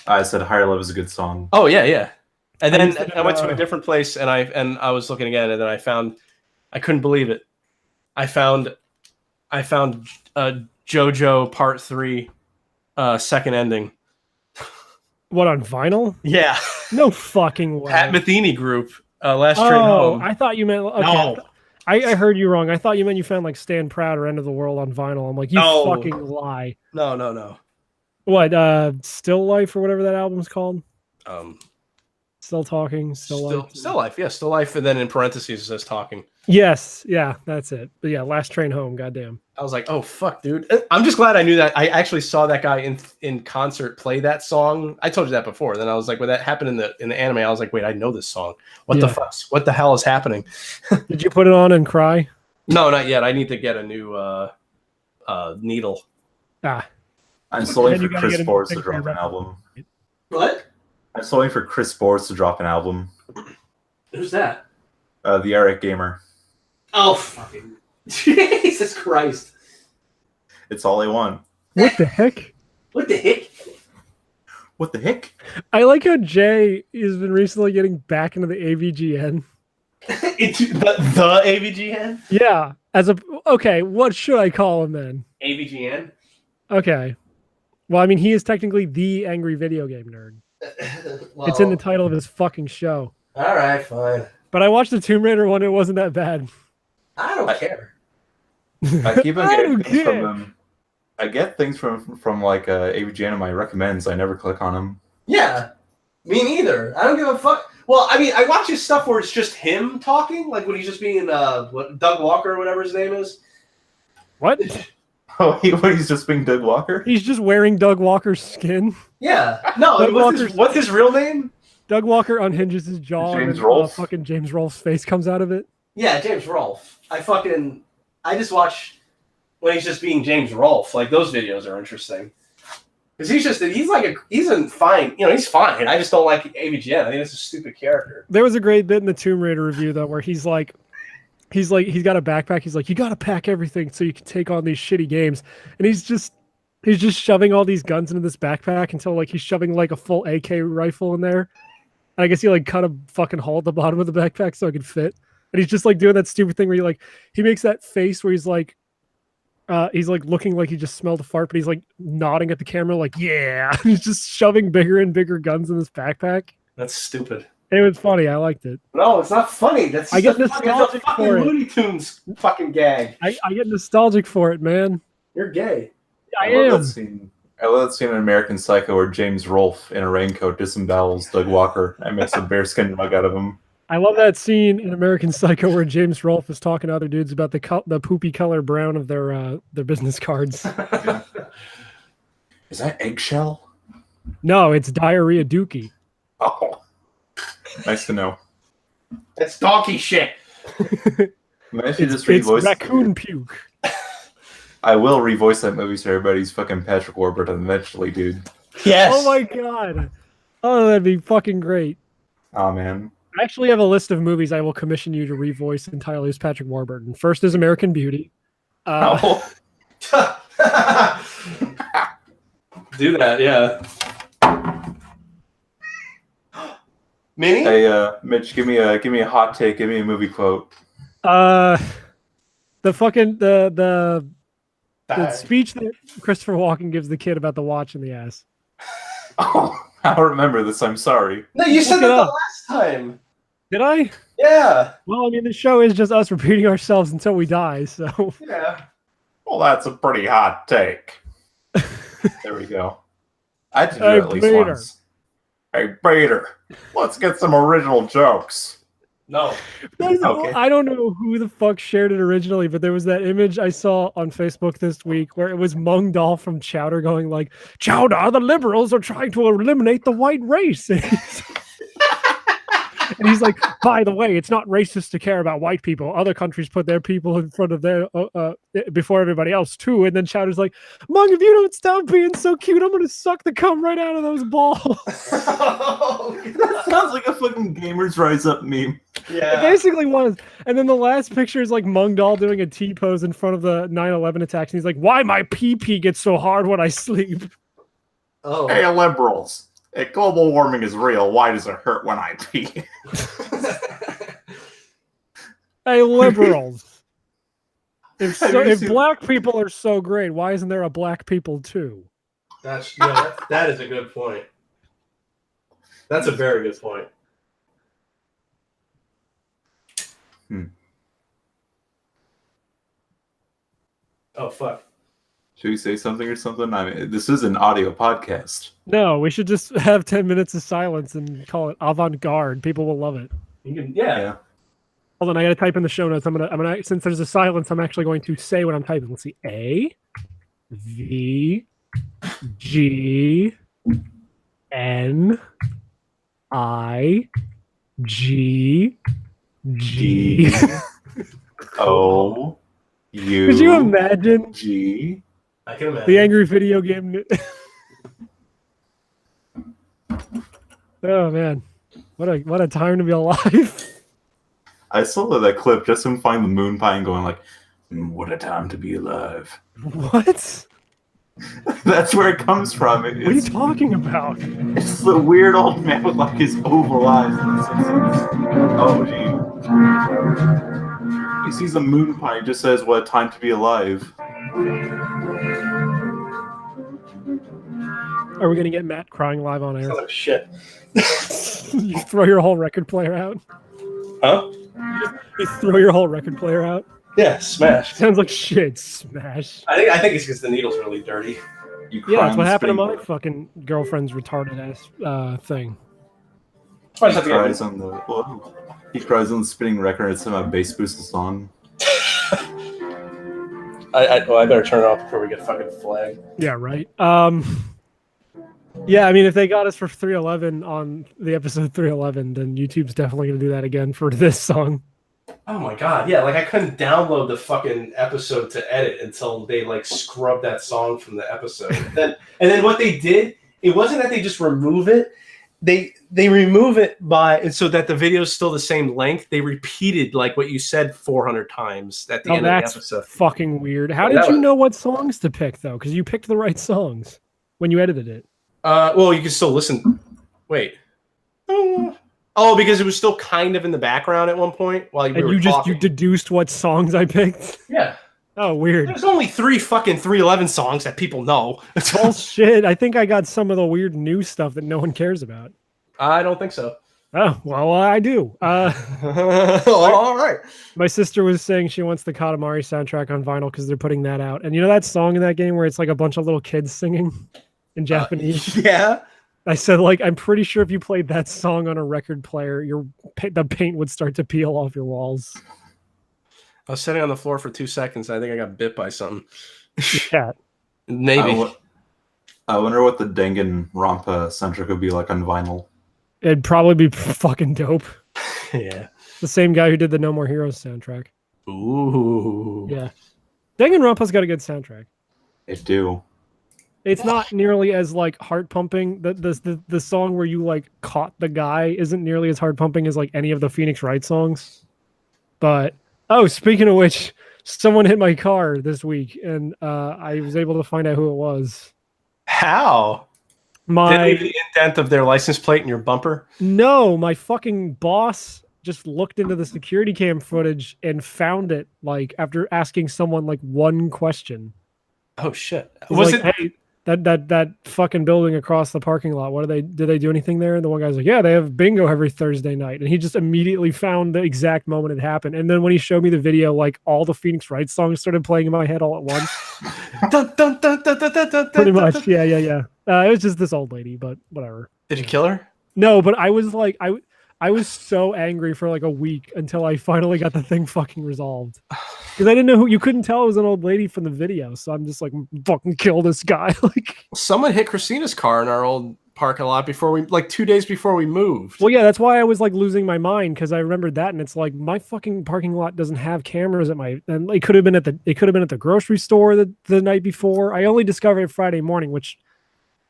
I said Higher Love is a good song. Oh yeah. And I then used to, I went to a different place, and I was looking again, and then I couldn't believe it. I found JoJo Part 3 second ending. What, on vinyl? Yeah, No fucking way. Pat Metheny Group. Last Train Home. I thought you meant. Okay. No. I heard you wrong. I thought you meant you found like Stand Proud or End of the World on vinyl. I'm like, you No. fucking lie. No. What, Still Life or whatever that album's called? Still Talking, Still Life. Still Life. Yeah, Still Life, and then in parentheses it says Talking. Yes, yeah, that's it. But yeah, Last Train Home, goddamn. I was like, oh fuck, dude. I'm just glad I knew that. I actually saw that guy in concert play that song. I told you that before. Then I was like, when that happened in the anime, I was like, wait, I know this song. What the Yeah. fuck? What the hell is happening? Did you put it on and cry? No, not yet. I need to get a new needle. Ah, I'm still waiting Then for you gotta Chris get a Boards to picture drop of an that. album. What? I'm still waiting for Chris Boards to drop an album. Who's that? The Eric Gamer. Oh fucking Jesus Christ! It's all I want. what the heck? What the heck? What the heck? I like how Jay has been recently getting back into the AVGN. Into the AVGN? Yeah, okay, what should I call him then? AVGN? Okay. Well, I mean, he is technically the angry video game nerd. It's in the title of his fucking show. All right, fine. But I watched the Tomb Raider one. It wasn't that bad. I don't care. I keep on I getting don't things from care. them. I get things from like AVGN and my recommends. I never click on them. Yeah, me neither. I don't give a fuck. Well, I mean, I watch his stuff where it's just him talking, like when he's just being what Doug Walker or whatever his name is. What? Oh, he's just being Doug Walker? He's just wearing Doug Walker's skin. Yeah, no. Doug What's his real name? Doug Walker unhinges his jaw James and Rolfe? fucking James Rolfe's face comes out of it. Yeah, James Rolfe. I just watch when he's just being James Rolfe. Like those videos are interesting. Because he's fine. You know, he's fine. I just don't like AVGN. I think it's a stupid character. There was a great bit in the Tomb Raider review though, where he's got a backpack. He's like, you got to pack everything so you can take on these shitty games. And he's just shoving all these guns into this backpack until like he's shoving like a full AK rifle in there. And I guess he like cut a fucking hole at the bottom of the backpack so it could fit. And he's just like doing that stupid thing where he makes that face where he's like looking like he just smelled a fart, but he's like nodding at the camera like, yeah. He's just shoving bigger and bigger guns in this backpack. That's stupid. It was funny. I liked it. No, it's not funny. That's I get just a nostalgic fucking for it. Looney Tunes fucking gag. I get nostalgic for it, man. You're gay. I love am. that scene. I love that scene in American Psycho where James Rolfe in a raincoat disembowels Doug Walker and makes a bearskin rug out of him. I love that scene in American Psycho where James Rolfe is talking to other dudes about the poopy color brown of their business cards. Is that eggshell? No, it's diarrhea dookie. Oh, nice to know. That's donkey shit. Imagine It's, just it's revoice. raccoon puke. I will revoice that movie so everybody's fucking Patrick Warburton eventually, dude. Yes. Oh my god. Oh, that'd be fucking great. Oh man. I actually have a list of movies I will commission you to revoice entirely as Patrick Warburton. First is American Beauty. Oh. Do that, yeah. Minnie? Hey, Mitch, give me a hot take. Give me a movie quote. The speech that Christopher Walken gives the kid about the watch in the ass. Oh, I remember this. I'm sorry. No, you said Look it that the up. last time. Did I? Yeah. Well, I mean, the show is just us repeating ourselves until we die, so. Yeah. Well, that's a pretty hot take. There we go. I had to do Hey, it at least Peter. once. Hey, Peter, let's get some original jokes. No. Okay. I don't know who the fuck shared it originally, but there was that image I saw on Facebook this week where it was Mung Dahl from Chowder going like, Chowder, the liberals are trying to eliminate the white race. And he's like, by the way, it's not racist to care about white people. Other countries put their people in front of their before everybody else too. And then Chowder's like, Mung, if you don't stop being so cute, I'm gonna suck the cum right out of those balls. That sounds like a fucking Gamers Rise Up meme. It Yeah. basically was. And then the last picture is like Mung Dahl doing a T-pose in front of the 9/11 attacks. And he's like, why my pee-pee gets so hard when I sleep? Oh. Hey, liberals. If global warming is real, why does it hurt when I pee? Hey, liberals. If Have you if seen- black people are so great, why isn't there a black people too? That is a good point. That's a very good point. Oh fuck. Should we say something or something? I mean, this is an audio podcast. No, we should just have 10 minutes of silence and call it avant-garde. People will love it. You can, yeah. Hold on, I gotta type in the show notes. I'm gonna since there's a silence, I'm actually going to say what I'm typing. Let's see. A V G N I G G. O U. Could you imagine G. I can imagine. the angry video game? Oh man, what a time to be alive. I saw that clip just him finding the moon pie and going like, "What a time to be alive." What? That's where it comes from. What are you talking about? It's the weird old man with like his oval eyes. in The Simpsons. Oh gee. He sees a moon pie and just says, "What a time to be alive." Are we gonna get Matt crying live on air? Sounds like shit. You throw your whole record player out. Huh? You throw your whole record player out. Yeah, smash. Sounds like shit. Smash. I think it's because the needle's really dirty. You Yeah, cry that's on what the happened to spinning my wheel. fucking girlfriend's retarded ass thing. I He just have to cries on the he cries on the spinning record. It's my bass boost song. I better turn it off before we get fucking flagged. Yeah, right. Yeah, I mean, if they got us for 311 on the episode 311, then YouTube's definitely gonna do that again for this song. Oh my god, yeah, like I couldn't download the fucking episode to edit until they like scrubbed that song from the episode. And then what they did, it wasn't that they just remove it. They remove it by and so that the video is still the same length. They repeated like what you said 400 times at the Oh, end of the that's episode. fucking weird. How Yeah, did that you was- know what songs to pick though? Because you picked the right songs when you edited it. Well, you can still listen. Wait. Oh, because it was still kind of in the background at one point while we And were you talking. deduced what songs I picked. Yeah. Oh, weird. There's only 3 fucking 311 songs that people know. Bullshit. I think I got some of the weird new stuff that no one cares about. I don't think so. Oh, well, I do. All right. My sister was saying she wants the Katamari soundtrack on vinyl because they're putting that out. And you know that song in that game where it's like a bunch of little kids singing in Japanese? Yeah. I said, like, I'm pretty sure if you played that song on a record player, the paint would start to peel off your walls. I was sitting on the floor for 2 seconds. I think I got bit by something. Your cat. Maybe. I wonder what the Danganronpa soundtrack would be like on vinyl. It'd probably be fucking dope. Yeah. The same guy who did the No More Heroes soundtrack. Ooh. Yeah. Danganronpa's got a good soundtrack. They do. It's not nearly as like heart pumping. The song where you like caught the guy isn't nearly as heart pumping as like any of the Phoenix Wright songs. But speaking of which, someone hit my car this week, and I was able to find out who it was. How? Did they My leave the indent of their license plate in your bumper? my fucking boss just looked into the security cam footage and found it like after asking someone like one question. Oh shit! He's Was like, it? Hey, that fucking building across the parking lot. Did they do anything there? And the one guy's like, yeah, they have bingo every Thursday night. And he just immediately found the exact moment it happened. And then when he showed me the video, like all the Phoenix Wright songs started playing in my head all at once. Dun, dun, dun, dun, dun, dun, dun, Pretty dun, much. dun. Yeah. It was just this old lady, but whatever. Did you kill her? No, but I was like, I was so angry for like a week until I finally got the thing fucking resolved. Because I didn't know you couldn't tell it was an old lady from the video. So I'm just like, fucking kill this guy. Like, Someone hit Christina's car in our old parking lot before we, like 2 days before we moved. well, yeah, that's why I was like losing my mind because I remembered that, and it's like my fucking parking lot doesn't have cameras at my. And it could have been at the grocery store the night before. I only discovered it Friday morning, which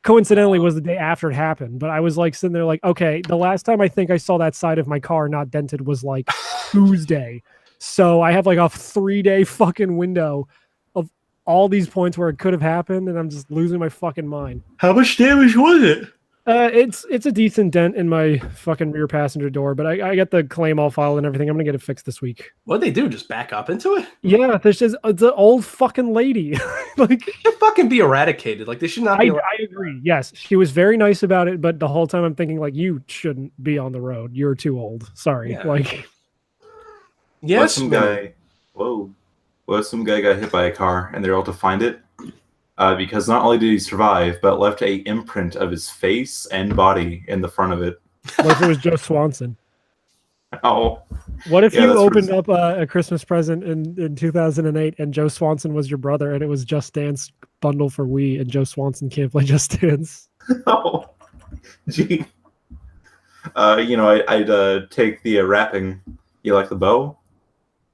coincidentally was the day after it happened. But I was like sitting there like, okay, the last time I think I saw that side of my car not dented was like Tuesday. So I have like a 3-day fucking window of all these points where it could have happened, and I'm just losing my fucking mind. How much damage was it? It's a decent dent in my fucking rear passenger door, but I got the claim all filed and everything. I'm gonna get it fixed this week. What'd they do? Just back up into it? Yeah, there's just it's an old fucking lady. Like, They should fucking be eradicated. Like they should not be. I agree. Yes, she was very nice about it, but the whole time I'm thinking like, you shouldn't be on the road. You're too old. Sorry. Yeah. Like, Yes, some man. guy. Whoa. What if some guy got hit by a car and they're able to find it? Because not only did he survive, but left a imprint of his face and body in the front of it. what if it was Joe Swanson? Oh, What if Yeah, you that's opened what up a Christmas present in 2008 and Joe Swanson was your brother and it was Just Dance bundle for Wii and Joe Swanson can't play Just Dance? oh, gee. I'd take the wrapping. You like the bow?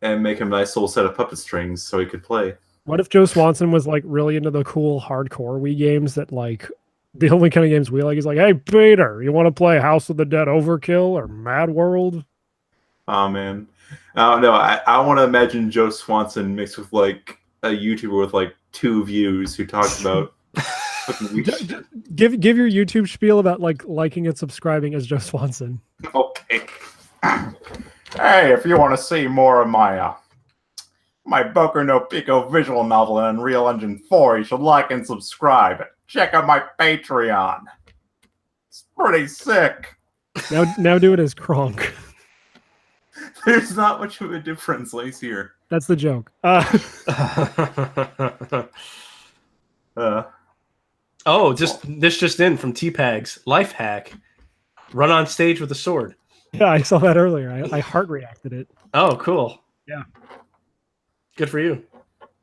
And make him a nice little set of puppet strings so he could play. What if Joe Swanson was like really into the cool hardcore Wii games that like the only kind of games we like is like, hey Peter, you want to play House of the Dead Overkill or Mad World? Oh man, I don't know. I want to imagine Joe Swanson mixed with like a YouTuber with like 2 views who talks about fucking weird shit. Give your YouTube spiel about like liking and subscribing as Joe Swanson. Okay. Hey, if you want to see more of my my Boku no Pico visual novel in Unreal Engine 4. You should like and subscribe. Check out my Patreon. It's pretty sick. Now do it as Kronk. There's not much of a difference, Lace, here. That's the joke. This just in from T-Pags. Life hack. Run on stage with a sword. Yeah, I saw that earlier. I heart reacted it. Oh, cool. Yeah. Good for you.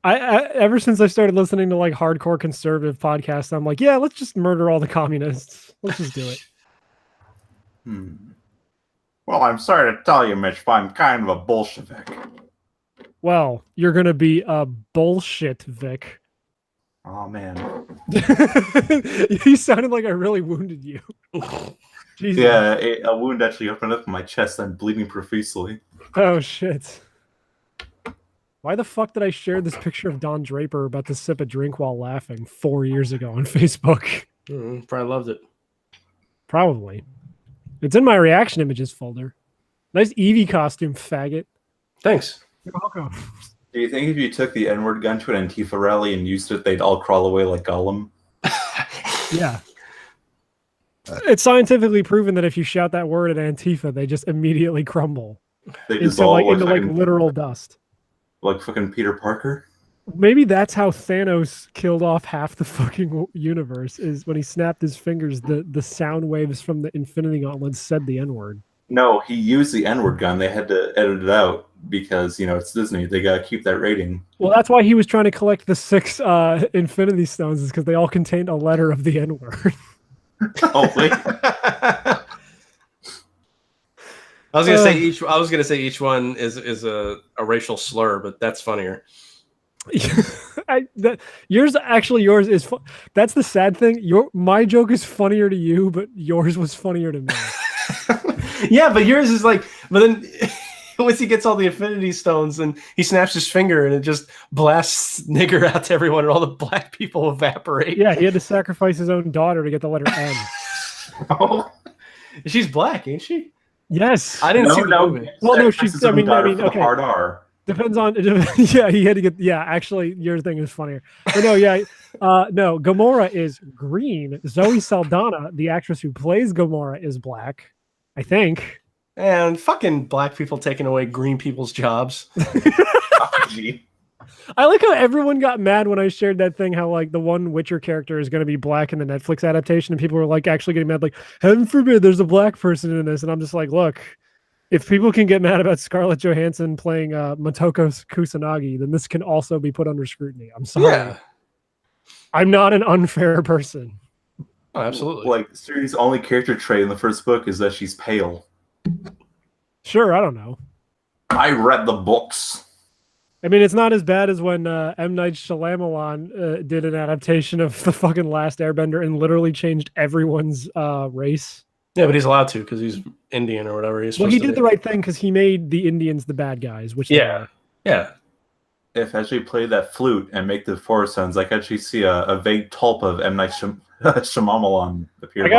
I ever since I started listening to like hardcore conservative podcasts, I'm like, yeah, let's just murder all the communists. Let's just do it. Well, I'm sorry to tell you, Mitch, but I'm kind of a Bolshevik. Well, you're gonna be a bullshit, Vic. Oh, man. You sounded like I really wounded you. Jesus. Yeah, a wound actually opened up in my chest. I'm bleeding profusely. Oh shit. Why the fuck did I share this picture of Don Draper about to sip a drink while laughing 4 years ago on Facebook? Probably loved it. Probably. It's in my reaction images folder. Nice Eevee costume, faggot. Thanks. You're welcome. Do you think if you took the N-word gun to an Antifa rally and used it, they'd all crawl away like Gollum? Yeah. It's scientifically proven that if you shout that word at Antifa, they just immediately crumble They into dissolve like fucking, literal dust. like fucking Peter Parker? Maybe that's how Thanos killed off half the fucking universe, is when he snapped his fingers, the sound waves from the Infinity Gauntlet said the N-word. No, he used the N-word gun. They had to edit it out because, it's Disney. They gotta keep that rating. Well, that's why he was trying to collect the 6 Infinity Stones, is because they all contained a letter of the N-word. Oh, wait. I was gonna say each one is a racial slur, but that's funnier. Yours is that's the sad thing. My joke is funnier to you, but yours was funnier to me. Yeah, but yours is like, but then once he gets all the Infinity Stones and he snaps his finger and it just blasts nigger out to everyone and all the black people evaporate. Yeah, he had to sacrifice his own daughter to get the letter N. Oh. She's black, ain't she? Yes. I didn't see the movie. Well, no, she's. I mean, okay. Hard R. Depends on. Yeah, he had to get. Yeah, actually, your thing is funnier. But no, yeah, no. Gamora is green. Zoe Saldana, the actress who plays Gamora, is black. I think. And fucking black people taking away green people's jobs. Gee. I like how everyone got mad when I shared that thing, how like the one Witcher character is going to be black in the Netflix adaptation, and people were like actually getting mad, like, heaven forbid there's a black person in this. And I'm just like, look, if people can get mad about Scarlett Johansson playing Motoko Kusanagi, then this can also be put under scrutiny. I'm sorry. Yeah. I'm not an unfair person. Oh, absolutely. Like, Ciri's only character trait in the first book is that she's pale. Sure, I don't know. I read the books. I mean, it's not as bad as when M. Night Shyamalan did an adaptation of the fucking Last Airbender and literally changed everyone's race. Yeah, but he's allowed to because he's Indian or whatever. Well, he did the right thing because he made the Indians the bad guys, which yeah. If actually play that flute and make the forest sounds, I can actually see a vague tulp of M. Night Shyamalan appear. I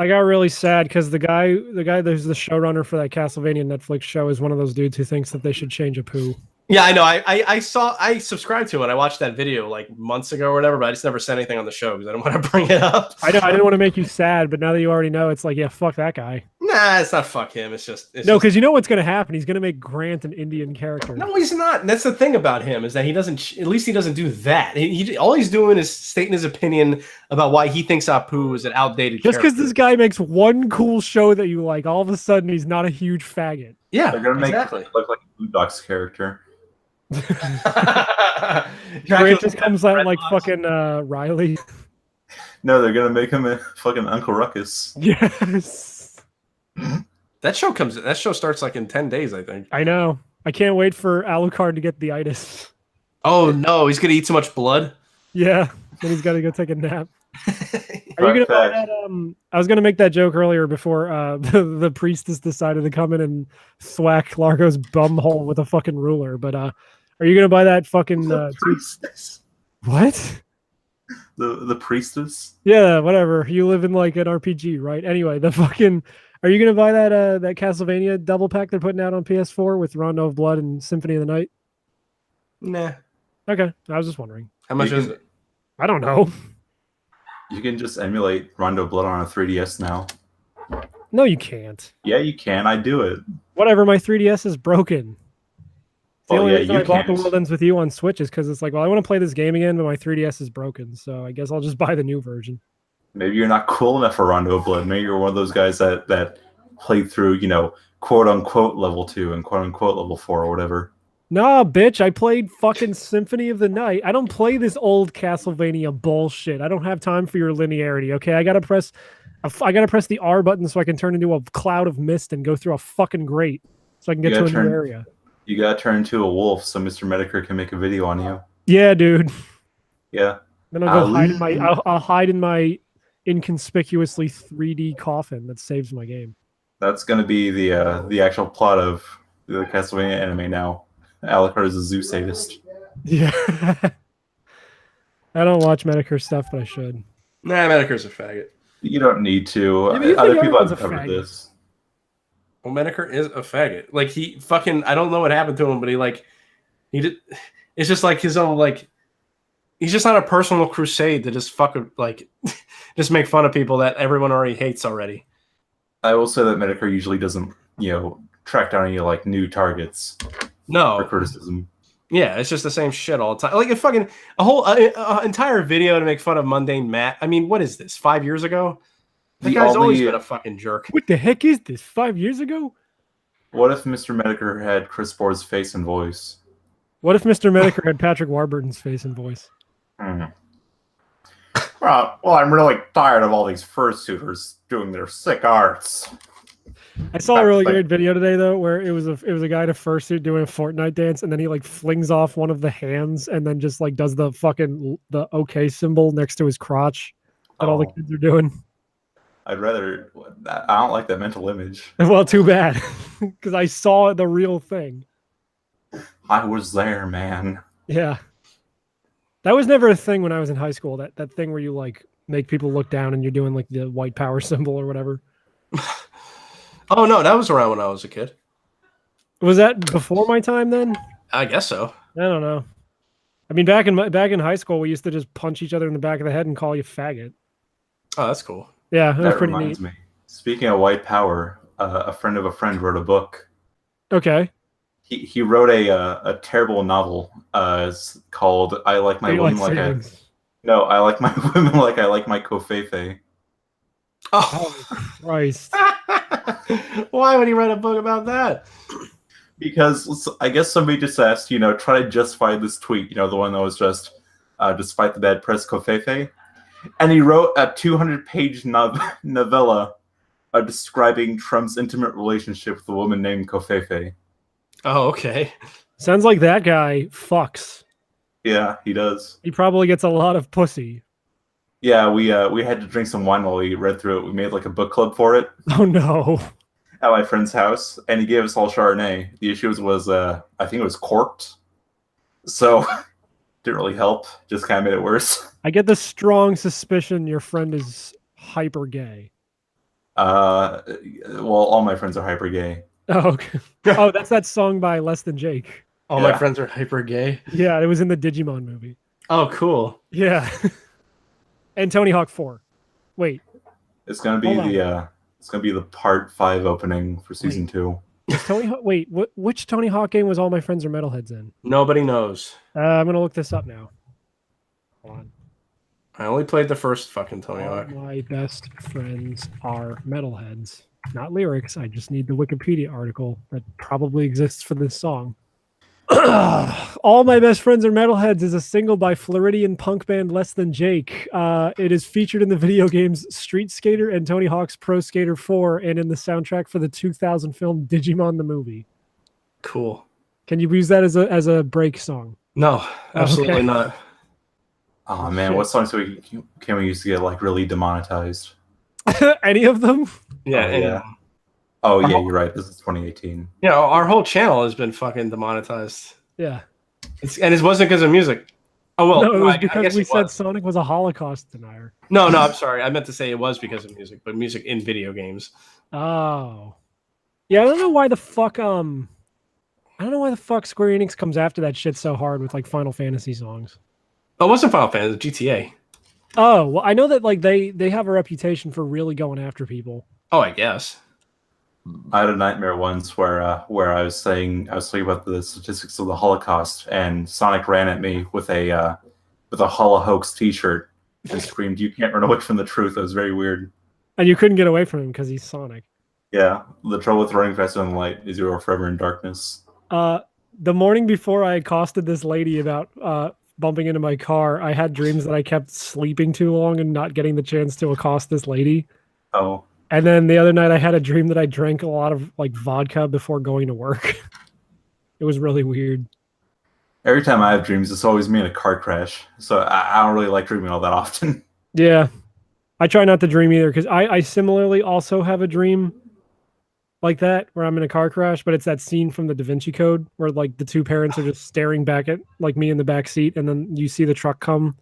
got really sad because the guy who's the showrunner for that Castlevania Netflix show is one of those dudes who thinks that they should change a poo. Yeah, I know. I subscribed to it. I watched that video like months ago or whatever, but I just never said anything on the show because I didn't want to bring it up. I know. I didn't want to make you sad, but now that you already know, it's like, yeah, fuck that guy. Nah, it's not fuck him. It's no, because you know what's going to happen. He's going to make Grant an Indian character. No, he's not. And that's the thing about him is that he doesn't. At least he doesn't do that. All he's doing is stating his opinion about why he thinks Apu is an outdated. Just because this guy makes one cool show that you like, all of a sudden he's not a huge faggot. Yeah, they're gonna make exactly. him look like a Boondocks character. Grant just comes out like fucking Riley. No, they're gonna make him a fucking Uncle Ruckus. Yes. That show starts like in 10 days, I think. I know. I can't wait for Alucard to get the itis. Oh no, he's gonna eat too much blood. Yeah, then he's got to go take a nap. Are you gonna buy that? I was gonna make that joke earlier before the priestess decided to come in and thwack Largo's bum hole with a fucking ruler. But are you gonna buy that fucking priestess? What? The priestess? Yeah, whatever. You live in like an RPG, right? Anyway, the fucking. Are you gonna buy that Castlevania double pack they're putting out on PS4 with Rondo of Blood and Symphony of the Night? Nah. Okay, I was just wondering. How much You is can- it? I don't know. You can just emulate Rondo Blood on a 3DS now. No, you can't. Yeah, you can. I do it. Whatever, my 3DS is broken. The Well, only yeah, reason you I bought The can't. World Ends With You on Switch is because it's like, well, I want to play this game again, but my 3DS is broken, so I guess I'll just buy the new version. Maybe you're not cool enough for Rondo Blood. Maybe you're one of those guys that played through, quote unquote level 2 and quote unquote level 4 or whatever. Nah, bitch, I played fucking Symphony of the Night. I don't play this old Castlevania bullshit. I don't have time for your linearity, okay? I gotta press the R button so I can turn into a cloud of mist and go through a fucking grate so I can get You to a gotta new turn- area. You gotta turn into a wolf so Mr. Medicare can make a video on you. Yeah, dude. Yeah. Then I'll go hide in my Ali. I'll hide in my inconspicuously 3D coffin that saves my game. That's gonna be the actual plot of the Castlevania anime now. Alucard is a zoo sadist. Yeah. I don't watch Medicare stuff, but I should. Nah, Medicare's a faggot. You don't need to. Yeah, but you Other think people have everyone's a covered faggot. this. Well, Medicare is a faggot. Like he fucking, I don't know what happened to him, but he did. It's just like his own like. He's just on a personal crusade to just just make fun of people that everyone already hates already. I will say that Medicare usually doesn't, track down any like new targets for No, criticism. yeah, it's just the same shit all the time. Like a whole entire video to make fun of mundane Matt. I mean, what is this? 5 years ago? The The guy's always only- been a fucking jerk. What the heck is this? 5 years ago? What if Mr. Medicare had Chris Board's face and voice? What if Mr. Medicare had Patrick Warburton's face and voice? Well, I'm really tired of all these fursuiters doing their sick arts. I saw a really Like- great video today though, where it was a guy in a fursuit doing a Fortnite dance, and then he like flings off one of the hands, and then just like does the OK symbol next to his crotch that all the Oh. kids are doing. I don't like that mental image. Well, too bad, because I saw the real thing. I was there, man. Yeah, that was never a thing when I was in high school. That thing where you like make people look down and you're doing like the white power symbol or whatever. Oh no, that was around when I was a kid. Was that before my time then? I guess so. I don't know. I mean, back in high school, we used to just punch each other in the back of the head and call you faggot. Oh, that's cool. Yeah, that was That pretty reminds neat. me. Speaking of white power, a friend of a friend wrote a book. Okay. He wrote a terrible novel. It's called "I Like My They Women like Like I." feelings. No, I like my women like I like my kofefe. Oh, Christ. why would he write a book about that? Because I guess somebody just asked, try to justify this tweet. The one that was just, despite the bad press, kofefe. And he wrote a 200-page novella describing Trump's intimate relationship with a woman named Kofefe. Oh, okay. Sounds like that guy fucks. Yeah, he does. He probably gets a lot of pussy. Yeah, we had to drink some wine while we read through it. We made like a book club for it Oh no. at my friend's house, and he gave us all Chardonnay. The issue was I think it was corked, so didn't really help. Just kind of made it worse. I get the strong suspicion your friend is hyper gay. Well, all my friends are hyper gay. Oh, okay. Oh, that's that song by Less Than Jake. All my Yeah. friends are hyper gay. Yeah, it was in the Digimon movie. Oh, cool. Yeah. And Tony Hawk 4. Wait, It's gonna be the part 5 opening for season 2. is Tony Hawk? Wait, which Tony Hawk game was All My Friends Are Metalheads in? Nobody knows. I'm gonna look this up now. Hold on. I only played the first fucking Tony All Hawk. my best friends are metalheads. Not lyrics. I just need the Wikipedia article that probably exists for this song. All My Best Friends Are Metalheads is a single by Floridian punk band Less Than Jake. It is featured in the video games Street Skater and Tony Hawk's Pro Skater 4 and in the soundtrack for the 2000 film Digimon the Movie. Cool. Can you use that as a break song? No, absolutely Okay. not. Oh man, Shit. what songs can we use to get like really demonetized? Any of them? Yeah, Oh, and- yeah. Oh yeah, you're right. This is 2018. Yeah, our whole channel has been fucking demonetized. Yeah. And it wasn't because of music. Oh well, no, it was I because guess we it said was. Sonic was a Holocaust denier. No, I'm sorry. I meant to say it was because of music, but music in video games. Oh. Yeah, I don't know why the fuck I I don't know why the fuck Square Enix comes after that shit so hard with like Final Fantasy songs. Oh, it wasn't Final Fantasy, it was GTA. Oh, well, I know that like they have a reputation for really going after people. Oh, I guess. I had a nightmare once where I was talking about the statistics of the Holocaust, and Sonic ran at me with a Holocaust T-shirt and screamed, "You can't run away from the truth." It was very weird. And you couldn't get away from him because he's Sonic. Yeah, the trouble with running faster than light is you are forever in darkness. The morning before I accosted this lady about bumping into my car, I had dreams that I kept sleeping too long and not getting the chance to accost this lady. Oh, And then the other night I had a dream that I drank a lot of like vodka before going to work. It was really weird. every time I have dreams, it's always me in a car crash. So I don't really like dreaming all that often. Yeah. I try not to dream either because I similarly also have a dream like that where I'm in a car crash, but it's that scene from the Da Vinci Code where like the two parents are just staring back at like me in the back seat, and then you see the truck come,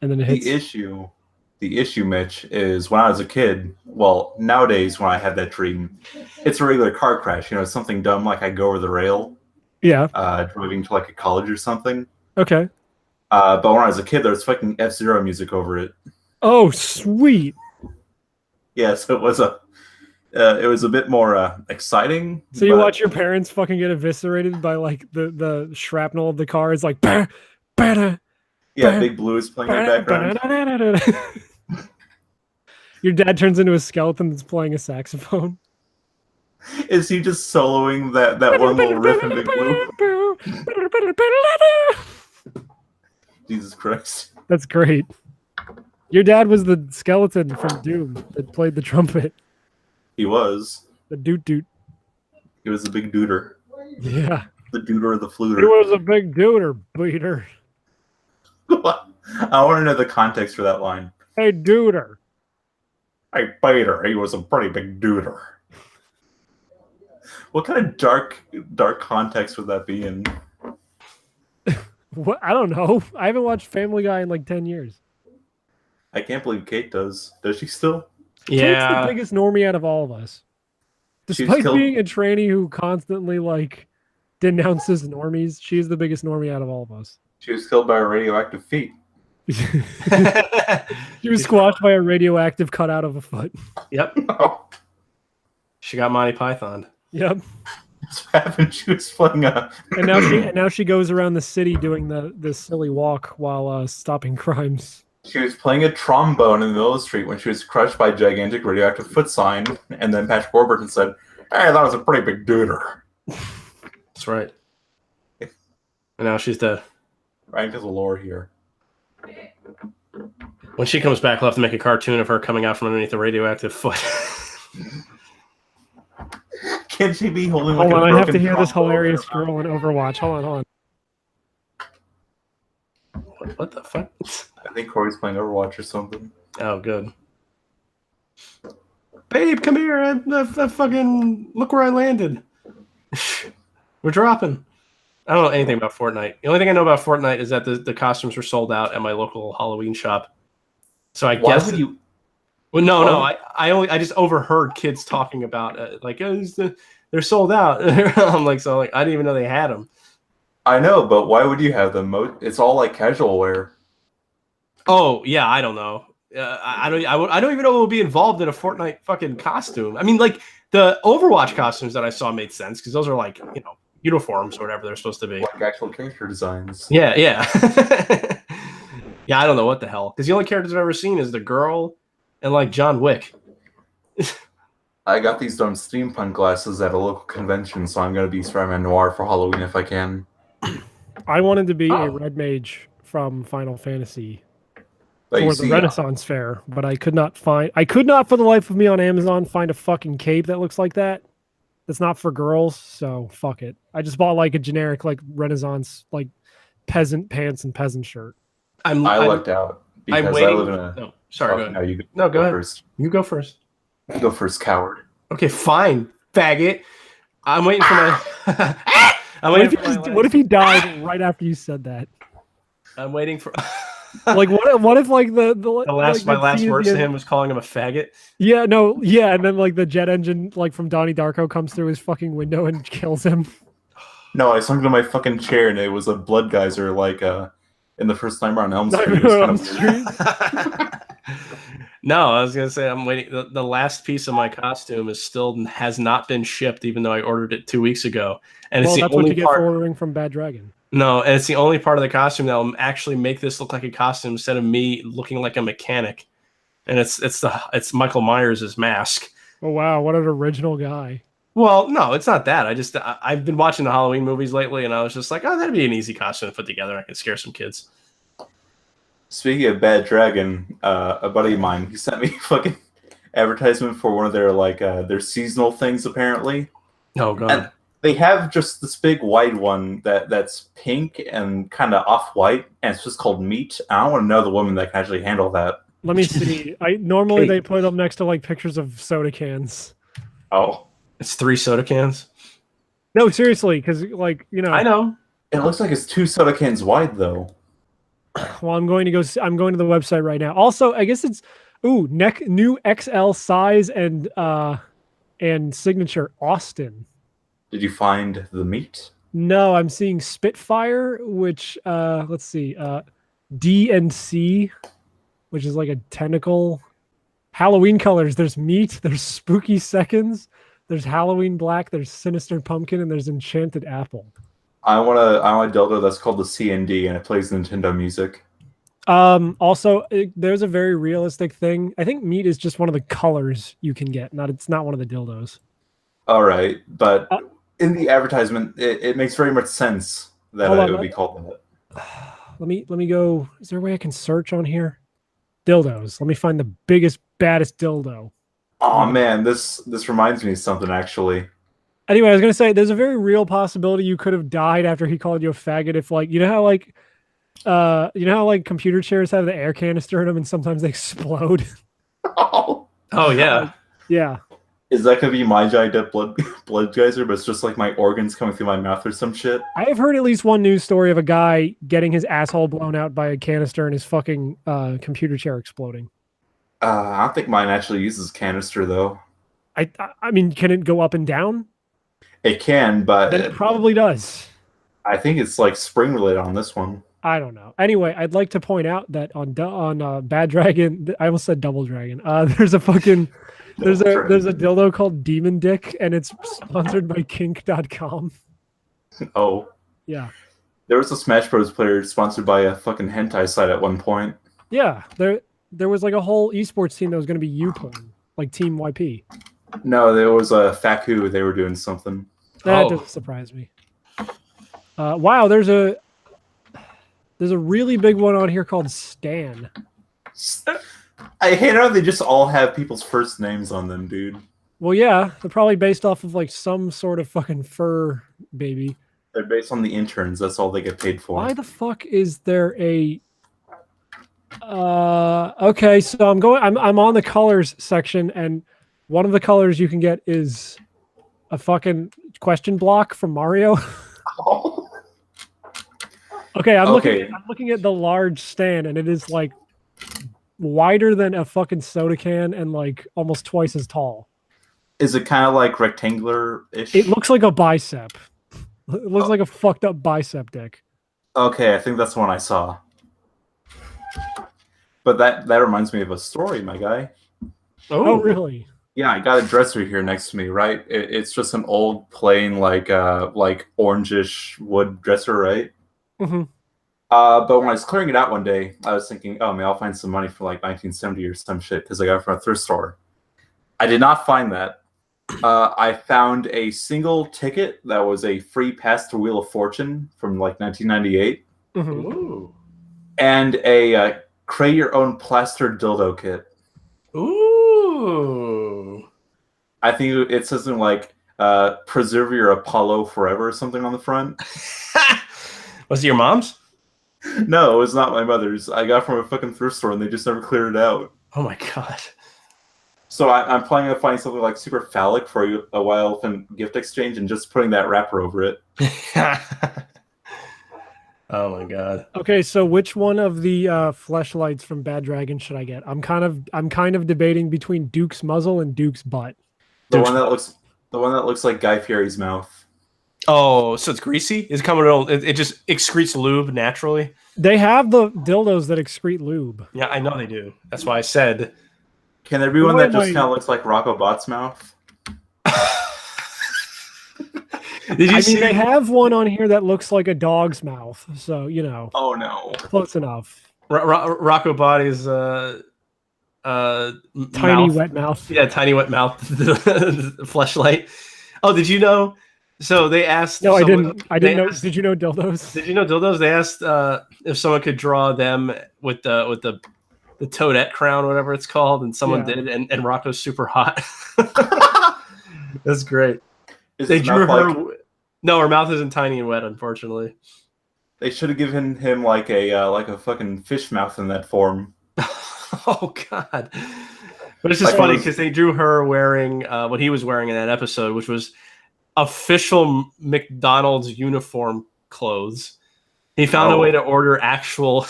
and then it hits. The issue, Mitch, is when I was a kid. Well, nowadays when I have that dream, it's a regular car crash. You know, it's something dumb like I go over the rail, Yeah. driving to like a college or something. Okay. But when I was a kid, there was fucking F-Zero music over it. Oh, sweet. Yeah, so it was a bit more exciting. So you but- watch your parents fucking get eviscerated by like the shrapnel of the car. It's like, bah, bah, Yeah, Big Blue is playing in the background. Your dad turns into a skeleton that's playing a saxophone. Is he just soloing that one little riff in Big Blue? Jesus Christ. That's great. Your dad was the skeleton from Doom that played the trumpet. He was. The doot doot. He was a big duder. Yeah. The duder of the He fluter. was a big duder, beater. I want to know the context for that line. Hey, duder. Hey, Bader, he was a pretty big duder. What kind of dark context would that be in? What? I don't know. I haven't watched Family Guy in like 10 years. I can't believe Kate does. Does she still? Kate's Yeah. the biggest normie out of all of us. She's Despite killed- being a tranny who constantly like denounces normies, she's the biggest normie out of all of us. She was killed by a radioactive feet. She was squashed by a radioactive cutout of a foot. Yep. She got Monty Python. Yep. That's what happened. She was playing a. And now she goes around the city doing the silly walk while stopping crimes. She was playing a trombone in the middle of the street when she was crushed by a gigantic radioactive foot sign, and then Patrick Warburton said, "Hey, that was a pretty big duder." That's right. And now she's dead. Right into the lore here. When she comes back, we'll have to make a cartoon of her coming out from underneath the radioactive foot. Can she be holding like Hold a on, I have to broken hear this trombone? hilarious girl in Overwatch. Hold on. What the fuck? I think Corey's playing Overwatch or something. Oh, good. Babe, come here. I fucking look where I landed. We're dropping. I don't know anything about Fortnite. The only thing I know about Fortnite is that the costumes were sold out at my local Halloween shop. So I Why guess would you? Well, no. Well- I just overheard kids talking about like oh, they're sold out. I'm like I didn't even know they had them. I know, but why would you have them? It's all like casual wear. Oh yeah, I don't know. I don't even know what would be involved in a Fortnite fucking costume. I mean, like the Overwatch costumes that I saw made sense because those are like uniforms or whatever they're supposed to be. Like actual character designs. Yeah. Yeah, I don't know what the hell because the only characters I've ever seen is the girl and like John Wick. I got these dumb steampunk glasses at a local convention, so I'm gonna be Spider-Man Noir for Halloween if I can. I wanted to be Oh. a red mage from Final Fantasy But you for the see, Renaissance Fair, but I could not for the life of me on Amazon find a fucking cape that looks like that. That's not for girls, so fuck it. I just bought like a generic like Renaissance like peasant pants and peasant shirt. I lucked out because I'm I waiting. live in a. No, sorry. Go No, ahead. you No, go ahead. first. You go first. You go first, coward. Okay, fine, faggot. I'm waiting for my. I'm What if, waiting for my what if he died right after you said that? I'm waiting for. Like what if like the my last scene at words the to end- him was calling him a faggot. Yeah, no, yeah, and then like the jet engine like from Donnie Darko comes through his fucking window and kills him. No, I sunk to my fucking chair and it was a blood geyser like in the first Nightmare on Elm Street. It was Nightmare on kind of Elm weird. No, I was gonna say I'm waiting. The last piece of my costume has not been shipped, even though I ordered it 2 weeks ago. And Well, it's the that's what only you get part. for ordering from Bad Dragon. No, and it's the only part of the costume that will actually make this look like a costume instead of me looking like a mechanic. And it's Michael Myers' mask. Oh wow, what an original guy. Well, no, it's not that. I've been watching the Halloween movies lately, and I was just like, oh, that'd be an easy costume to put together. I could scare some kids. Speaking of Bad Dragon, a buddy of mine, he sent me a fucking advertisement for one of their their seasonal things apparently. Oh god. And they have just this big wide one that's pink and kind of off-white, and it's just called Meat. I want to know the woman that can actually handle that. Let me see. Normally Hey. they put them next to like pictures of soda cans. Oh, It's 3 soda cans. No, seriously, because I know. it looks like it's 2 soda cans wide though. Well, I'm going to I'm going to the website right now. Also, I guess it's new XL size and signature Austin. Did you find the meat? No, I'm seeing Spitfire, which let's see, D and C, which is like a tentacle. Halloween colors. There's Meat. There's Spooky Seconds. There's Halloween Black. There's Sinister Pumpkin, and there's Enchanted Apple. I want a dildo that's called the CND and it plays Nintendo music. Also, there's a very realistic thing. I think Meat is just one of the colors you can get. It's not one of the dildos. All right, but in the advertisement, it makes very much sense that Hold on, it would be called that. Let me go. Is there a way I can search on here? Dildos. Let me find the biggest, baddest dildo. Oh man, this reminds me of something actually. Anyway, I was gonna say there's a very real possibility you could have died after he called you a faggot. If you know how computer chairs have the air canister in them and sometimes they explode. Oh, Oh yeah. Yeah. is that gonna be my giant blood geyser? But it's just like my organs coming through my mouth or some shit. I have heard at least one news story of a guy getting his asshole blown out by a canister and his fucking computer chair exploding. I don't think mine actually uses canister though. I mean, can it go up and down? It can, but Then it probably does. I think it's like spring related on this one. I don't know. Anyway, I'd like to point out that on Bad Dragon, I almost said Double Dragon. There's a fucking there's a dildo called Demon Dick, and it's sponsored by Kink.com. Oh, Yeah, there was a Smash Bros. Player sponsored by a fucking hentai site at one point. yeah. There was like a whole esports team that was going to be YouPorn, like Team YP. No, there was a Faku. They were doing something. That Oh. doesn't surprise me. Wow, there's a really big one on here called Stan. I hate how they just all have people's first names on them, dude. Well, yeah, they're probably based off of like some sort of fucking fur baby. They're based on the interns. That's all they get paid for. Why the fuck is there a okay, so I'm on the colors section, and one of the colors you can get is a fucking question block from Mario. Okay, I'm looking at the large stand, and it is like wider than a fucking soda can and like almost twice as tall. Is it kind of like rectangular-ish? It looks like a bicep. It looks like a fucked up bicep dick. Okay, I think that's the one I saw. But that reminds me of a story, my guy. Oh, really? Yeah, I got a dresser here next to me, right? It's just an old, plain, like orangish wood dresser, right? Mm-hmm. But when I was clearing it out one day, I was thinking, oh, maybe I'll find some money from like 1970 or some shit because I got it from a thrift store. I did not find that. I found a single ticket that was a free pass to Wheel of Fortune from like 1998, Mm-hmm. Ooh. and a create your own plaster dildo kit. Ooh. I think it says something like preserve your Apollo forever or something on the front. Was it your mom's? No, it was not my mother's. I got it from a fucking thrift store and they just never cleared it out. Oh my god. So I'm planning on finding something like super phallic for a wild elephant gift exchange and just putting that wrapper over it. Oh my god. Okay, so which one of the fleshlights from Bad Dragon should I get? I'm kind of debating between Duke's muzzle and Duke's butt. The one that looks like Guy Fieri's mouth. Oh, so it's greasy? Is it coming? It just excretes lube naturally. They have the dildos that excrete lube. Yeah, I know they do. That's why I said. Can there be one that just kind of looks like Rocco Bot's mouth? Did you see? They have one on here that looks like a dog's mouth. So Oh no! close enough. Rocco Body's Tiny wet mouth. Yeah, tiny wet mouth. Fleshlight. Oh, did you know? So they asked. No, I didn't know. Did you know dildos? Did you know dildos? They asked if someone could draw them with the toadette crown, whatever it's called, and someone did, and Rocco's super hot. That's great. They drew her. No, her mouth isn't tiny and wet, unfortunately. They should have given him like a fucking fish mouth in that form. Oh God! But it's just funny because they drew her wearing what he was wearing in that episode, which was official McDonald's uniform clothes. He found a way to order actual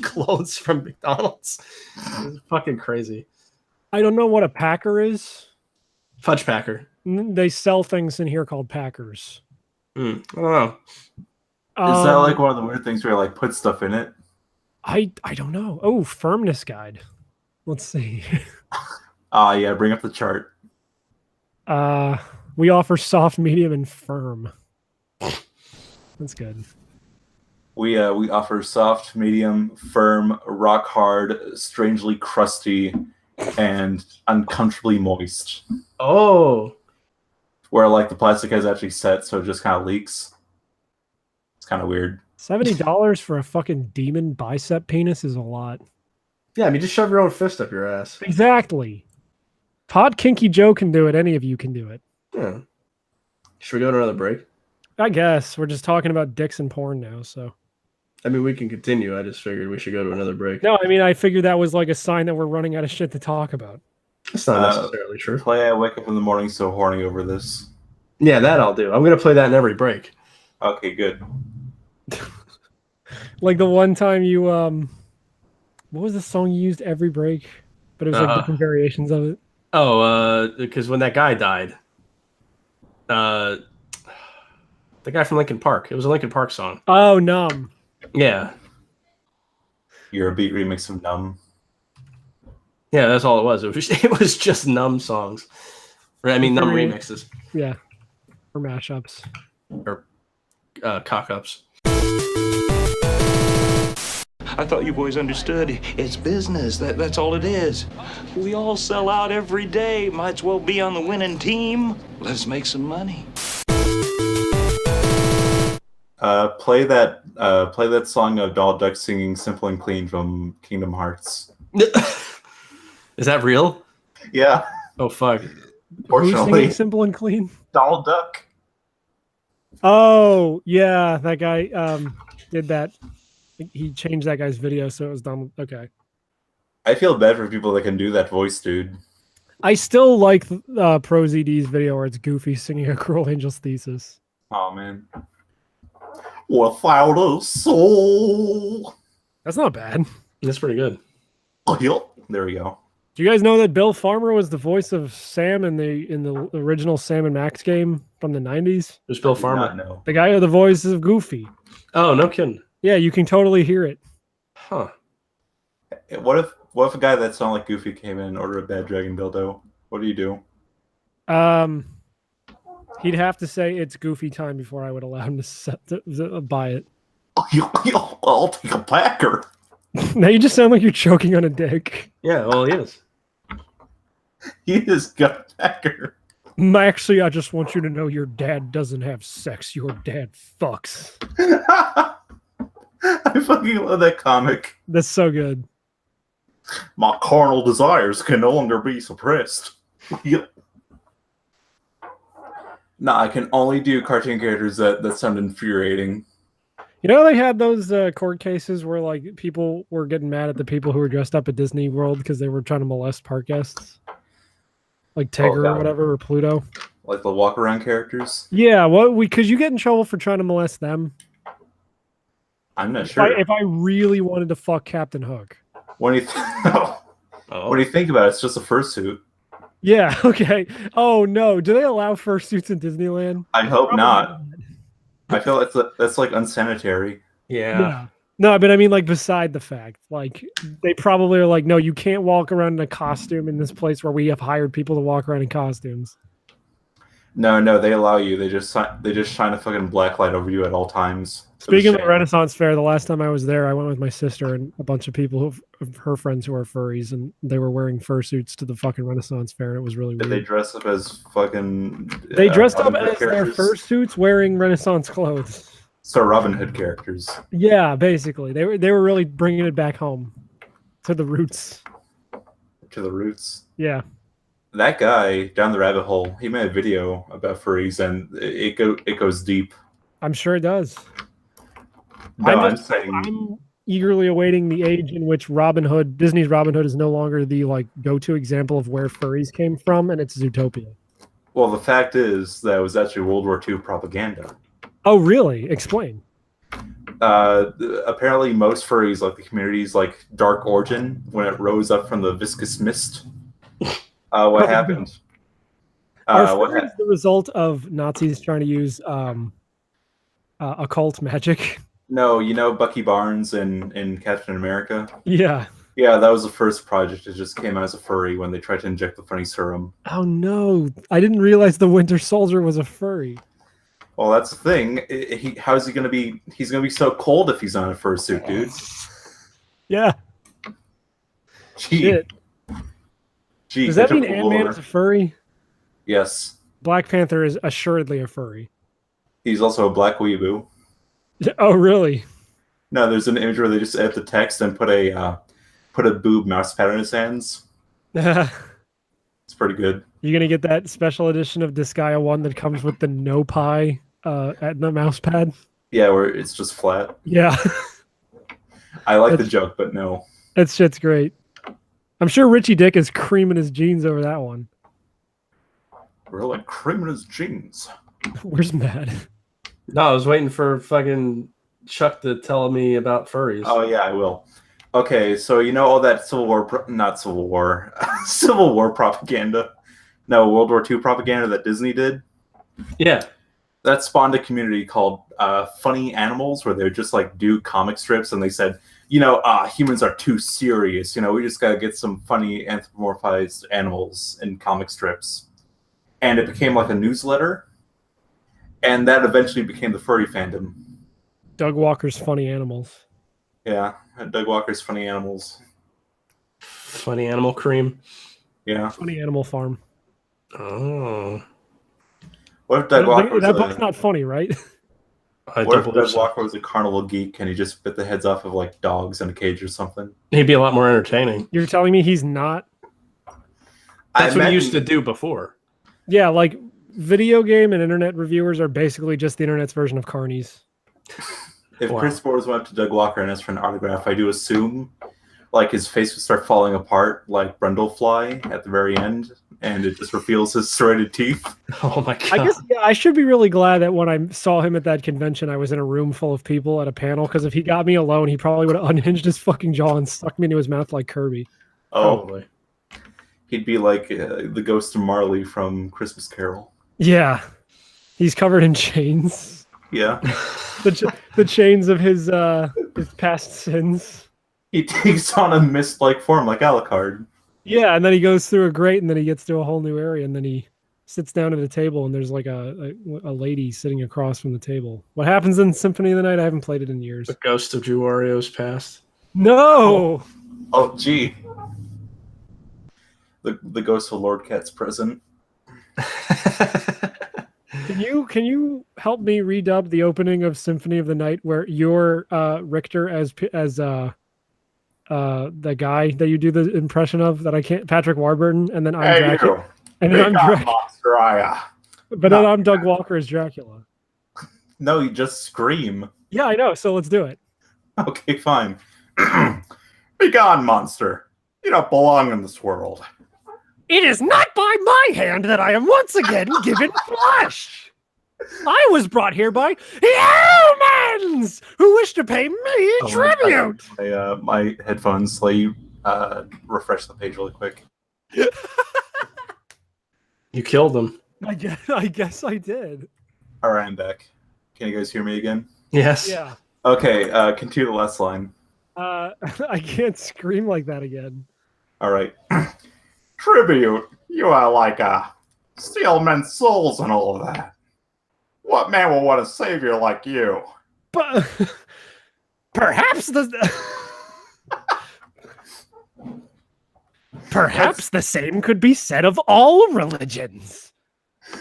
clothes from McDonald's. It's fucking crazy. I don't know what a packer is. Fudge packer. They sell things in here called packers. I don't know. Is that like one of the weird things where you like put stuff in it? I don't know. Oh, firmness guide. Let's see. Yeah, bring up the chart. We offer soft, medium, and firm. That's good. We offer soft, medium, firm, rock hard, strangely crusty, and uncomfortably moist. Oh. Where like the plastic has actually set, so it just kind of leaks. It's kind of weird. $70 for a fucking demon bicep penis is a lot. Yeah, I mean, just shove your own fist up your ass. Exactly. Pod Kinky Joe can do it. Any of you can do it. Yeah. Should we go to another break? I guess. We're just talking about dicks and porn now, so. I mean, we can continue. I just figured we should go to another break. No, I mean, I figured that was like a sign that we're running out of shit to talk about. It's not necessarily true. I wake up in the morning so horny over this. Yeah, that I'll do. I'm going to play that in every break. Okay, good. Like the one time you, what was the song you used every break? But it was like different variations of it. Oh, because when that guy died, the guy from Linkin Park. It was a Linkin Park song. Oh, Numb. Yeah. You're a beat remix of Numb. Yeah, that's all it was. It was just Numb songs. I mean, Numb remixes. Yeah. Or mashups. Or cock-ups. I thought you boys understood. It's business. That's all it is. We all sell out every day. Might as well be on the winning team. Let's make some money. Play that song of Donald Duck singing "Simple and Clean" from Kingdom Hearts. Is that real? Yeah. Oh fuck. Who's singing Simple and Clean? Donald Duck. Oh yeah, that guy did that. He changed that guy's video so it was dumb. Okay. I feel bad for people that can do that voice, dude. I still like Pro ZD's video where it's Goofy singing a Cruel Angel's Thesis. Oh man. Without a soul. That's not bad. That's pretty good. There we go. Do you guys know that Bill Farmer was the voice of Sam in the original Sam and Max game from the 90s? Who's Bill Farmer? No. The guy who the voice of Goofy. Oh, no kidding. Yeah, you can totally hear it. Huh. What if a guy that sounded like Goofy came in and ordered a bad dragon dildo? What do you do? He'd have to say it's Goofy time before I would allow him to buy it. I'll take a packer. Now you just sound like you're choking on a dick. Yeah, well, he is. He just got a packer. Actually, I just want you to know your dad doesn't have sex. Your dad fucks. I fucking love that comic. That's so good. My carnal desires can no longer be suppressed. Yep. No, I can only do cartoon characters that sound infuriating. You know, they had those court cases where like people were getting mad at the people who were dressed up at Disney World because they were trying to molest park guests, like Tigger or whatever, or Pluto. Like the walk around characters. Yeah, could you get in trouble for trying to molest them? I'm not sure. If I really wanted to fuck Captain Hook. When you when you think about it, it's just a fursuit. Yeah. Okay. Oh no. Do they allow fursuits in Disneyland? I hope Probably not. I feel that's like unsanitary. Yeah. No, but I mean, like, beside the fact, like, they probably are like, no, you can't walk around in a costume in this place where we have hired people to walk around in costumes. No, they allow you. They just shine a fucking black light over you at all times. Speaking of the Renaissance Fair, the last time I was there, I went with my sister and a bunch of people of her friends who are furries, and they were wearing fursuits to the fucking Renaissance Fair, and it was really Did weird. they dress up as fucking? They dressed up Robin Hood as their characters? fursuits wearing Renaissance clothes. So Robin Hood characters. Yeah, basically, they were really bringing it back home to the roots. To the roots. Yeah, That guy down the rabbit hole. He made a video about furries, and it goes deep. I'm sure it does. No, I'm I'm just- saying I'm eagerly awaiting the age in which Robin Hood, Disney's Robin Hood, is no longer the like go-to example of where furries came from, and it's Zootopia. well, the fact is that it was actually World War II propaganda. Oh, really? Explain. Apparently, most furries, like the community's like dark origin, when it rose up from the viscous mist. What happened? Are What furries the result of Nazis trying to use occult magic? No, you know Bucky Barnes in Captain America? Yeah. Yeah, that was the first project. It just came out as a furry when they tried to inject the funny serum. Oh no, I didn't realize the Winter Soldier was a furry. Well, that's the thing. How's he gonna be? He's gonna be so cold if he's not in a fursuit, dude. Yeah. Gee, Shit. gee. Does that they mean took Ant-Man over. is a furry? Yes, Black Panther is assuredly a furry. he's also a black weeaboo. Oh, really? No, there's an image where they just edit the text and put a boob mouse pad in his hands. You're It's pretty good. gonna get that special edition of Disgaea 1 that comes with the no pie at the mouse pad? Yeah, where it's just flat. Yeah. I like the That's- joke, but no. That shit's great. I'm sure Richie Dick is creaming his jeans over that one. We're like creaming his jeans. Where's Matt? No, I was waiting for fucking Chuck to tell me about furries. Oh yeah, I will. Okay, so you know all that Civil War, not Civil War, Civil War propaganda. No, World War II propaganda that Disney did. Yeah. That spawned a community called Funny Animals, where they would just like do comic strips, and they said, you know, humans are too serious. You know, we just gotta get some funny anthropomorphized animals in comic strips, and it became like a newsletter, and that eventually became the furry fandom. Doug Walker's Funny Animals. Yeah, Doug Walker's Funny Animals. Funny animal cream. Yeah. Funny Animal Farm. Oh. What if Doug Walker was That book's not funny, right? I What don't if believe Doug so. Walker was a carnival geek and he just bit the heads off of like dogs in a cage or something? He'd be a lot more entertaining. You're telling me he's not? That's what he used to imagine- do before. Yeah, like video game and internet reviewers are basically just the internet's version of carnies. If Wow. Chris Bores went up to Doug Walker and asked for an autograph, I do assume like his face would start falling apart like Brundlefly at the very end, and it just reveals his serrated teeth. Oh my god. I guess I should be really glad that when I saw him at that convention, I was in a room full of people at a panel, because if he got me alone, he probably would have unhinged his fucking jaw and stuck me into his mouth like Kirby. Oh, Probably. he'd be like the ghost of Marley from Christmas Carol. Yeah. He's covered in chains. Yeah. The chains of his past sins. He takes on a mist-like form like Alucard. Yeah, and then he goes through a grate, and then he gets to a whole new area, and then he sits down at a table, and there's like a lady sitting across from the table. What happens in Symphony of the Night? I haven't played it in years. The ghost of Drew Orio's past. No! Oh, gee. The ghost of Lord Cat's present. Can you help me redub the opening of Symphony of the Night where you're Richter as the guy that you do the impression of that I can't, Patrick Warburton, and then I'm Dracula, and then I'm Dracula, monster, but then I'm Doug Walker as Dracula. No, you just scream. Yeah, I know. So let's do it. Okay, fine. Be gone, monster. You don't belong in this world. It is not by my hand that I am once again given flesh. I was brought here by humans who wish to pay me tribute. My headphones let you refresh the page really quick. You killed him. I guess I did. All right, I'm back. Can you guys hear me again? Yes. Yeah. Okay, continue the last line. I can't scream like that again. All right. Tribute, you are like steal men's souls and all of that. What man will want a savior like you? But perhaps the perhaps the same could be said of all religions.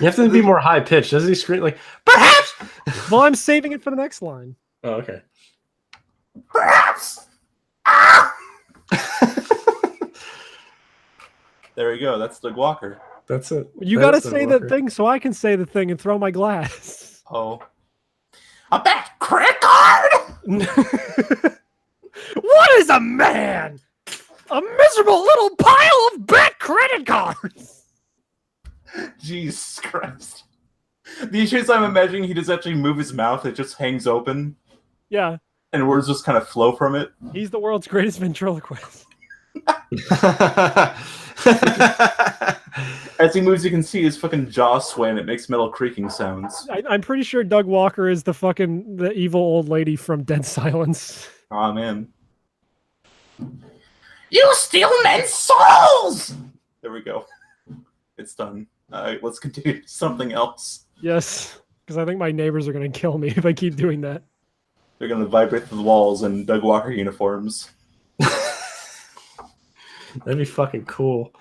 You have to be more high pitched. Doesn't he scream like perhaps? Well, I'm saving it for the next line. Oh, okay. Perhaps. Ah! There we go. That's Doug Walker. That's it. You got to say the thing so I can say the thing and throw my glass. Oh. A bet credit card? What is a man? A miserable little pile of bet credit cards. Jesus Christ. The issue is I'm imagining he doesn't actually move his mouth. It just hangs open. Yeah. And words just kind of flow from it. He's the world's greatest ventriloquist. As he moves, you can see his fucking jaw sway and it makes metal creaking sounds. I'm pretty sure Doug Walker is the evil old lady from Dead Silence. Aw, man. You steal men's souls! There we go. It's done. Alright, let's continue to something else. Yes, because I think my neighbors are going to kill me if I keep doing that. They're going to vibrate through the walls in Doug Walker uniforms. That'd be fucking cool.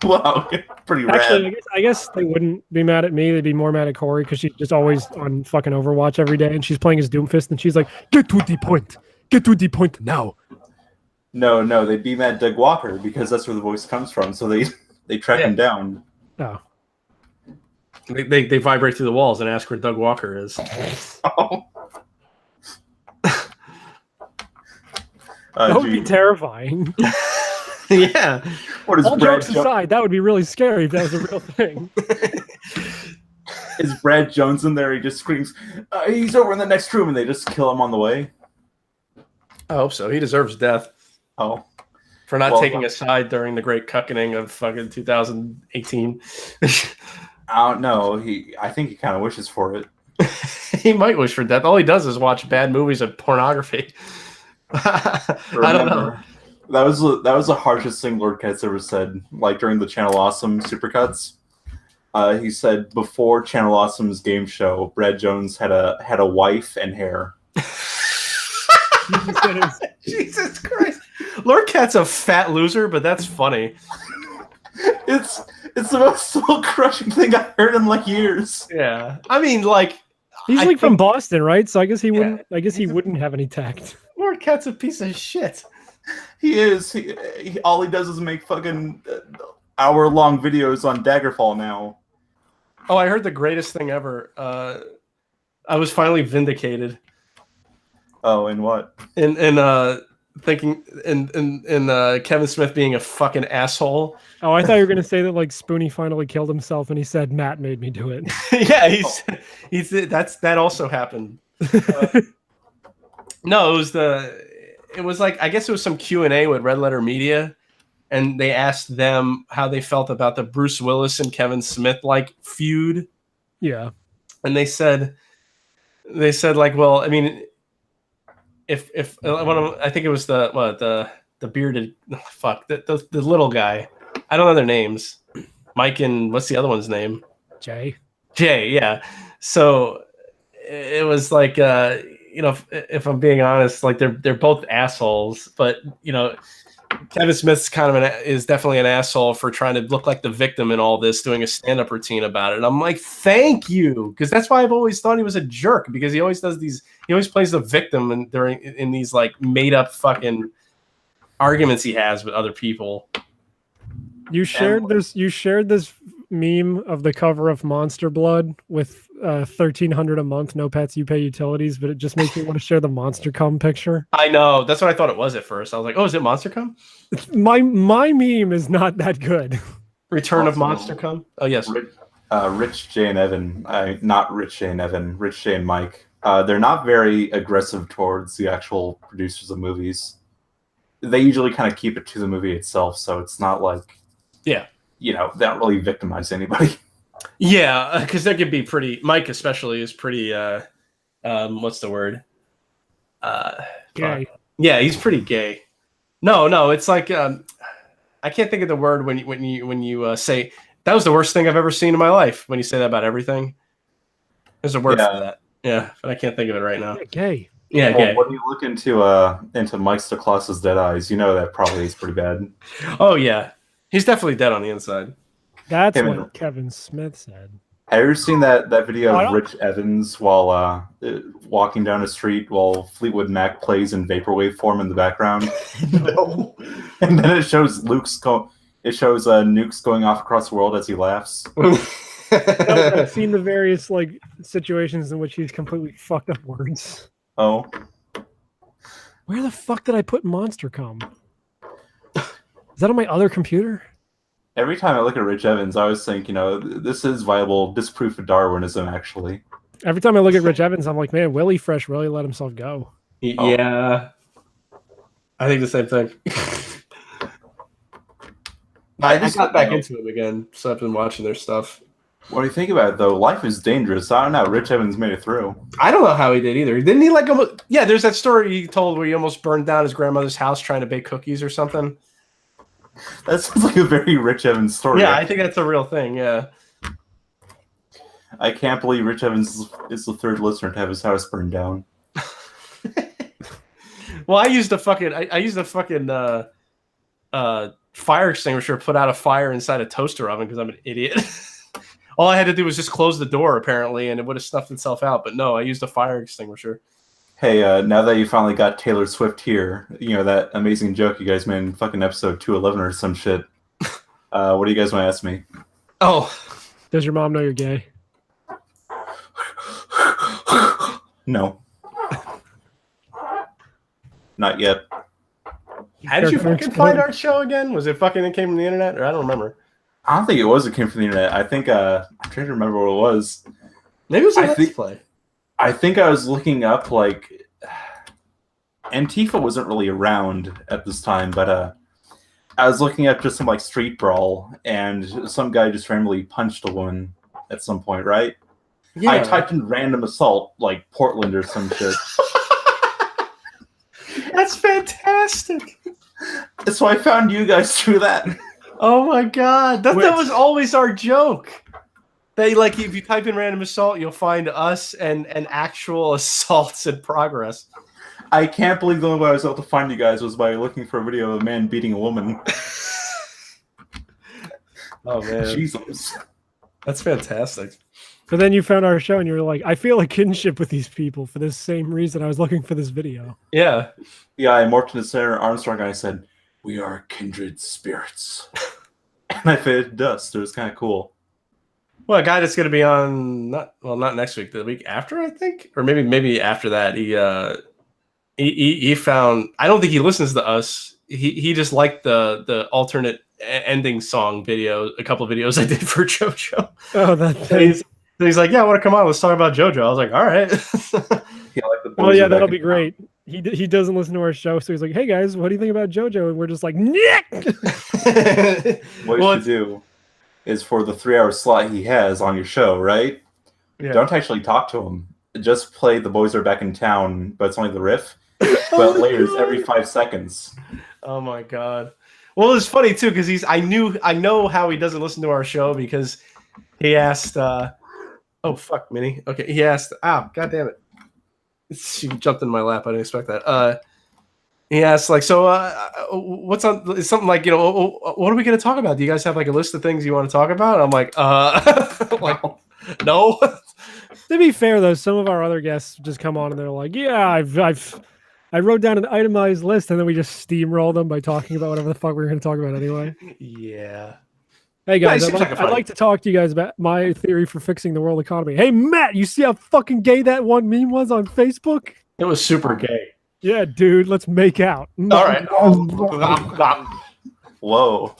Wow, pretty rad. Actually, I guess they wouldn't be mad at me. They'd be more mad at Corey because she's just always on fucking Overwatch every day, and she's playing as Doomfist, and she's like, "Get to the point. Get to the point now." No, they'd be mad at Doug Walker because that's where the voice comes from. So they track him down. Oh. They vibrate through the walls and ask where Doug Walker is. Oh. That would be terrifying. Yeah. What is All Brad jokes aside, that would be really scary if that was a real thing. Is Brad Jones in there? He just screams, he's over in the next room, and they just kill him on the way. I hope so. He deserves death Oh. for not Well, taking a side during the great cuckening of fucking 2018. I don't know. I think he kind of wishes for it. He might wish for death. All he does is watch bad movies and pornography. I don't know. That was the harshest thing Lord Katz ever said. Like during the Channel Awesome Supercuts, he said before Channel Awesome's game show, Brad Jones had a wife and hair. Jesus Christ! Lord Kat's a fat loser, but that's funny. It's the most soul crushing thing I've heard in like years. Yeah, I mean, like He's I like from think- Boston, right? So I guess he Yeah. wouldn't. I guess he wouldn't have any tact. Lord Kat's a piece of shit. He is. All he does is make fucking hour-long videos on Daggerfall now. Oh, I heard the greatest thing ever. I was finally vindicated Oh, and what? in thinking in Kevin Smith being a fucking asshole. Oh, I thought you were gonna say that like Spoonie finally killed himself, and he said Matt made me do it. Yeah, he's that also happened. No, it was like I guess it was some Q&A with Red Letter Media, and they asked them how they felt about the Bruce Willis and Kevin Smith like feud, Yeah. and they said like, well, I mean, if one of them, I think it was the bearded the little guy, I don't know their names, Mike and what's the other one's name? Jay. Jay, yeah. So it was like, if I'm being honest, like they're both assholes, but Kevin Smith's kind of is definitely an asshole for trying to look like the victim in all this, doing a stand-up routine about it. And I'm like, thank you, because that's why I've always thought he was a jerk, because he always plays the victim in these like made up fucking arguments he has with other people. You shared this meme of the cover of Monster Blood with $1,300 a month, no pets, you pay utilities, but it just makes me want to share the Monster Cum picture. I know, that's what I thought it was at first. I was like, oh, is it Monster Cum? My meme is not that good. Return of Also, Monster Cum? Oh yes. Rich, Jay, and Evan. Not Rich, Jay, and Evan. Rich, Jay, and Mike. They're not very aggressive towards the actual producers of movies. They usually kind of keep it to the movie itself, so it's not like, Yeah. they don't really victimize anybody. Yeah, because that could be pretty. Mike especially is pretty. What's the word? Gay. Yeah, he's pretty gay. No, it's like I can't think of the word when you say that was the worst thing I've ever seen in my life. When you say that about everything, there's a word for that. Yeah, but I can't think of it right now. Yeah, gay. Yeah, Well, gay. when you look into Mike Stoklas's Dead Eyes, you know that probably is pretty bad. Oh yeah, he's definitely dead on the inside. That's Kevin. what Kevin Smith said. Have you ever seen that video I of don't- Rich Evans while walking down the street while Fleetwood Mac plays in vaporwave form in the background? No. And then it shows nukes going off across the world as he laughs. No, I've seen the various like situations in which he's completely fucked up words. Oh, Where the fuck did I put Monster Cum? Is that on my other computer? every time I look at Rich Evans, I always think, this is viable disproof of Darwinism, actually. Every time I look at Rich Evans, I'm like, man, Willie Fresh really let himself go. Yeah, I think the same thing. I got back into him again, so I've been watching their stuff. When you think about it, though, life is dangerous. I don't know how Rich Evans made it through. I don't know how he did either. Didn't he like almost? Yeah, there's that story he told where he almost burned down his grandmother's house trying to bake cookies or something. That sounds like a very Rich Evans story. Yeah, I think that's a real thing. Yeah. I can't believe Rich Evans is the third listener to have his house burned down. Well, I used a fucking fire extinguisher to put out a fire inside a toaster oven because I'm an idiot. All I had to do was just close the door, apparently, and it would have snuffed itself out. But no, I used a fire extinguisher. Hey, now that you finally got Taylor Swift here, that amazing joke you guys made in fucking episode 211 or some shit. What do you guys want to ask me? Oh, Does your mom know you're gay? No. Not yet. how did you Character fucking find explorer. our show again? Was it fucking it came from the internet, or I don't remember? I don't think it was. It came from the internet. I think, I'm trying to remember what it was. Maybe it was a I Let's think- Play. I think I was looking up, Antifa wasn't really around at this time, but I was looking up just some, street brawl, and some guy just randomly punched a woman at some point, right? Yeah. I typed in random assault, like Portland or some shit. That's fantastic. So I found you guys through that. Oh my god, that Wait. was always our joke. They if you type in random assault, you'll find us and actual assaults in progress. I can't believe the only way I was able to find you guys was by looking for a video of a man beating a woman. Oh man, Jesus. that's fantastic. But then you found our show and you were like, I feel a kinship with these people for this same reason I was looking for this video. Yeah, Yeah, I morphed into Senator Armstrong and I said, "We are kindred spirits." And I faded dust. It was kind of cool. well, a guy that's going to be on not next week, the week after, I think, or maybe after that. He found. I don't think he listens to us. He just liked the alternate ending song video, a couple of videos I did for JoJo. Oh, that And thing. he's like, yeah, I want to come on. Let's talk about JoJo. I was like, all right. Yeah, like the Oh boys yeah, are that'll back be in great. He doesn't listen to our show, so he's like, "Hey guys, what do you think about JoJo?" And we're just like, "Nick." town. What Well, you should do is for the 3-hour slot he has on your show, right? Yeah. Don't actually talk to him. Just play The Boys Are Back in Town, but it's only the riff. But layers every 5 seconds. Oh my god. Well, it's funny too because I know how he doesn't listen to our show because he asked. Oh fuck, Minnie. Okay, he asked. Ow, god damn it! She jumped in my lap. I didn't expect that. He asked what's on? It's something like what are we going to talk about? Do you guys have like a list of things you want to talk about? I'm like, like no. To be fair though, some of our other guests just come on and they're like, "Yeah, I wrote down an itemized list," and then we just steamroll them by talking about whatever the fuck we were going to talk about anyway. Yeah. Hey Yeah, it guys, seems like a I'd funny- like to talk to you guys about my theory for fixing the world economy. Hey Matt, you see how fucking gay that one meme was on Facebook? It was super gay. Yeah, dude, let's make out. All right. Whoa.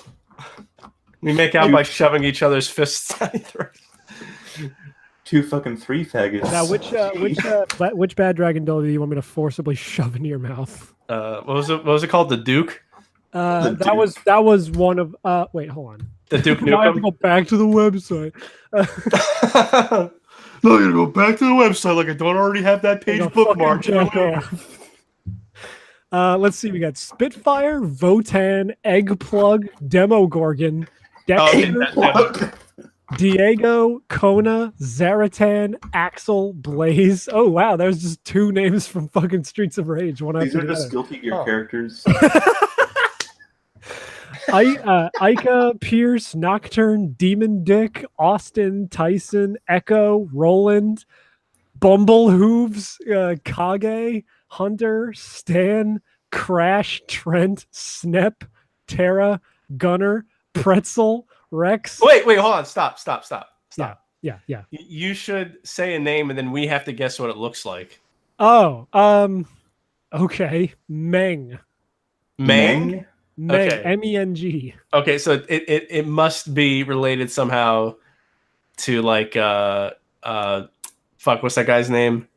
We make out by shoving each other's fists down your throat. 2 fucking 3 faggots. Now, which bad dragon doll do you want me to forcibly shove into your mouth? What was it called? The Duke? That was one of. Wait, hold on. The Duke Now I have to Nukem. go back to the website. No, you go back to the website like I don't already have that page Go fucking bookmarked. jack off. Let's see. We got Spitfire, Votan, Eggplug, Demogorgon, Okay, Dexter, Diego, Kona, Zaratan, Axel, Blaze. Oh wow, there's just 2 names from fucking Streets of Rage. One These after are the just other. Guilty Gear characters. Ica, Pierce, Nocturne, Demon Dick, Austin, Tyson, Echo, Roland, Bumble Hooves, Kage, Hunter, Stan, Crash, Trent, Snep, Terra, Gunner, Pretzel, Rex. Wait, hold on. Stop. Yeah. You should say a name and then we have to guess what it looks like. Oh, okay. Meng. Meng? Meng. Okay. M-E-N-G. Okay, so it must be related somehow to like fuck, what's that guy's name?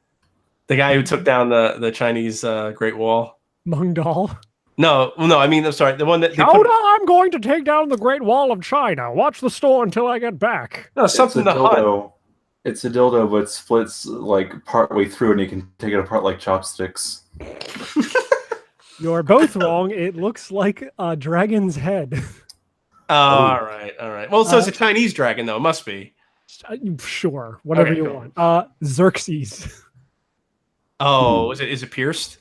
The guy who took down the Chinese Great Wall. Meng Dal. No, I mean, I'm sorry, the one that they Now put, I'm going to take down the Great Wall of China. Watch the store until I get back. no, something it's a to hunt. dildo. It's a dildo, but splits like partway through, and you can take it apart like chopsticks. You're both wrong. It looks like a dragon's head. All right. Well, so it's a Chinese dragon, though. It must be. Sure, whatever Okay, you cool. want. Xerxes. Oh, is it pierced?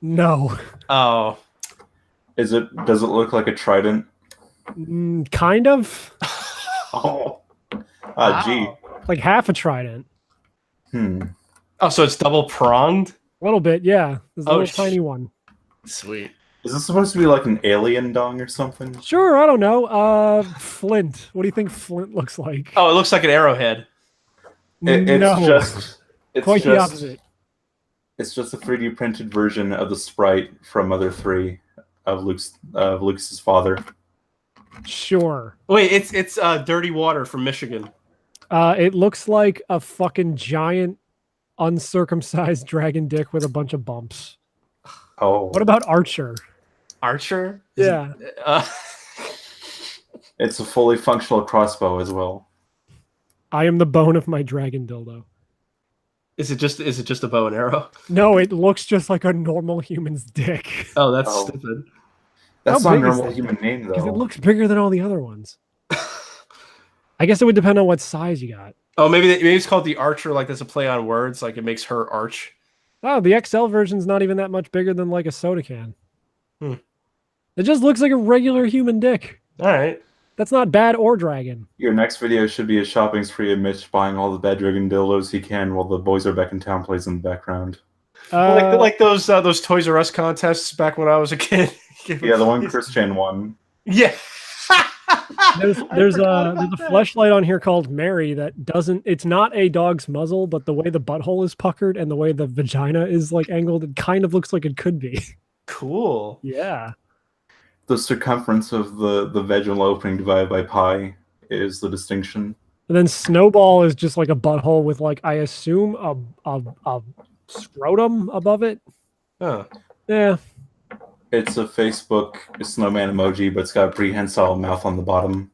No. Oh, Does it look like a trident? Kind of. Oh. Gee. Like half a trident. oh, so it's double pronged. A little bit, yeah. There's a Oh, little tiny one. Sweet. Is this supposed to be like an alien dong or something? Sure, I don't know. Flint. What do you think Flint looks like? Oh, it looks like an arrowhead. It's no, just quite the opposite. It's just a 3D printed version of the sprite from Mother 3 of Luke's father. Sure. Wait, it's dirty water from Michigan. It looks like a fucking giant uncircumcised dragon dick with a bunch of bumps. Oh. What about Archer? Archer? Yeah. It's a fully functional crossbow as well. I am the bone of my dragon dildo. Is it just a bow and arrow? No, it looks just like a normal human's dick. Oh, that's Oh. stupid. That's How not a big is normal that human name, Because though. it looks bigger than all the other ones. I guess it would depend on what size you got. Oh, maybe it's called the Archer, like that's a play on words, like it makes her arch. Oh, the XL version's not even that much bigger than like a soda can. Hmm. It just looks like a regular human dick. All right. That's not bad or dragon. Your next video should be a shopping spree of Mitch buying all the bad dragon dildos he can while the Boys Are Back in Town plays in the background. Like those Toys R Us contests back when I was a kid. Yeah, the one Chris Chan won. Yeah. There's a fleshlight on here called Mary that doesn't. It's not a dog's muzzle, but the way the butthole is puckered and the way the vagina is like angled, it kind of looks like it could be. Cool. Yeah. The circumference of the vaginal opening divided by pi is the distinction. And then Snowball is just like a butthole with like I assume a scrotum above it. Oh. Yeah. It's a Facebook snowman emoji, but it's got a prehensile mouth on the bottom.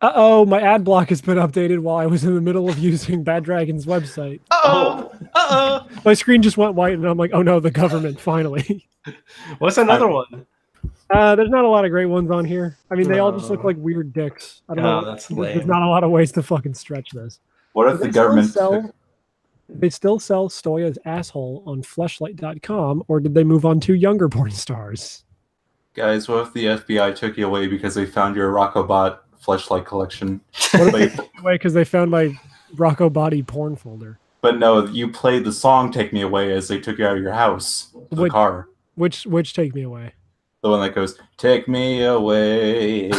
Uh-oh, my ad block has been updated while I was in the middle of using Bad Dragon's website. Uh-oh. My screen just went white and I'm like, oh no, the government, finally. What's another one? There's not a lot of great ones on here. I mean, they all just look like weird dicks. I don't know. that's There's lame. not a lot of ways to fucking stretch this. What if Do the they still government sell- took- They still sell Stoya's asshole on Fleshlight.com, or did they move on to younger porn stars? Guys, what if the FBI took you away because they found your Rockobot fleshlight collection? What if they But- took me away because they found my Rocco Body porn folder? But no, you played the song "Take Me Away" as they took you out of your house, the Which- car. Which take me away? The one that goes, "Take me away."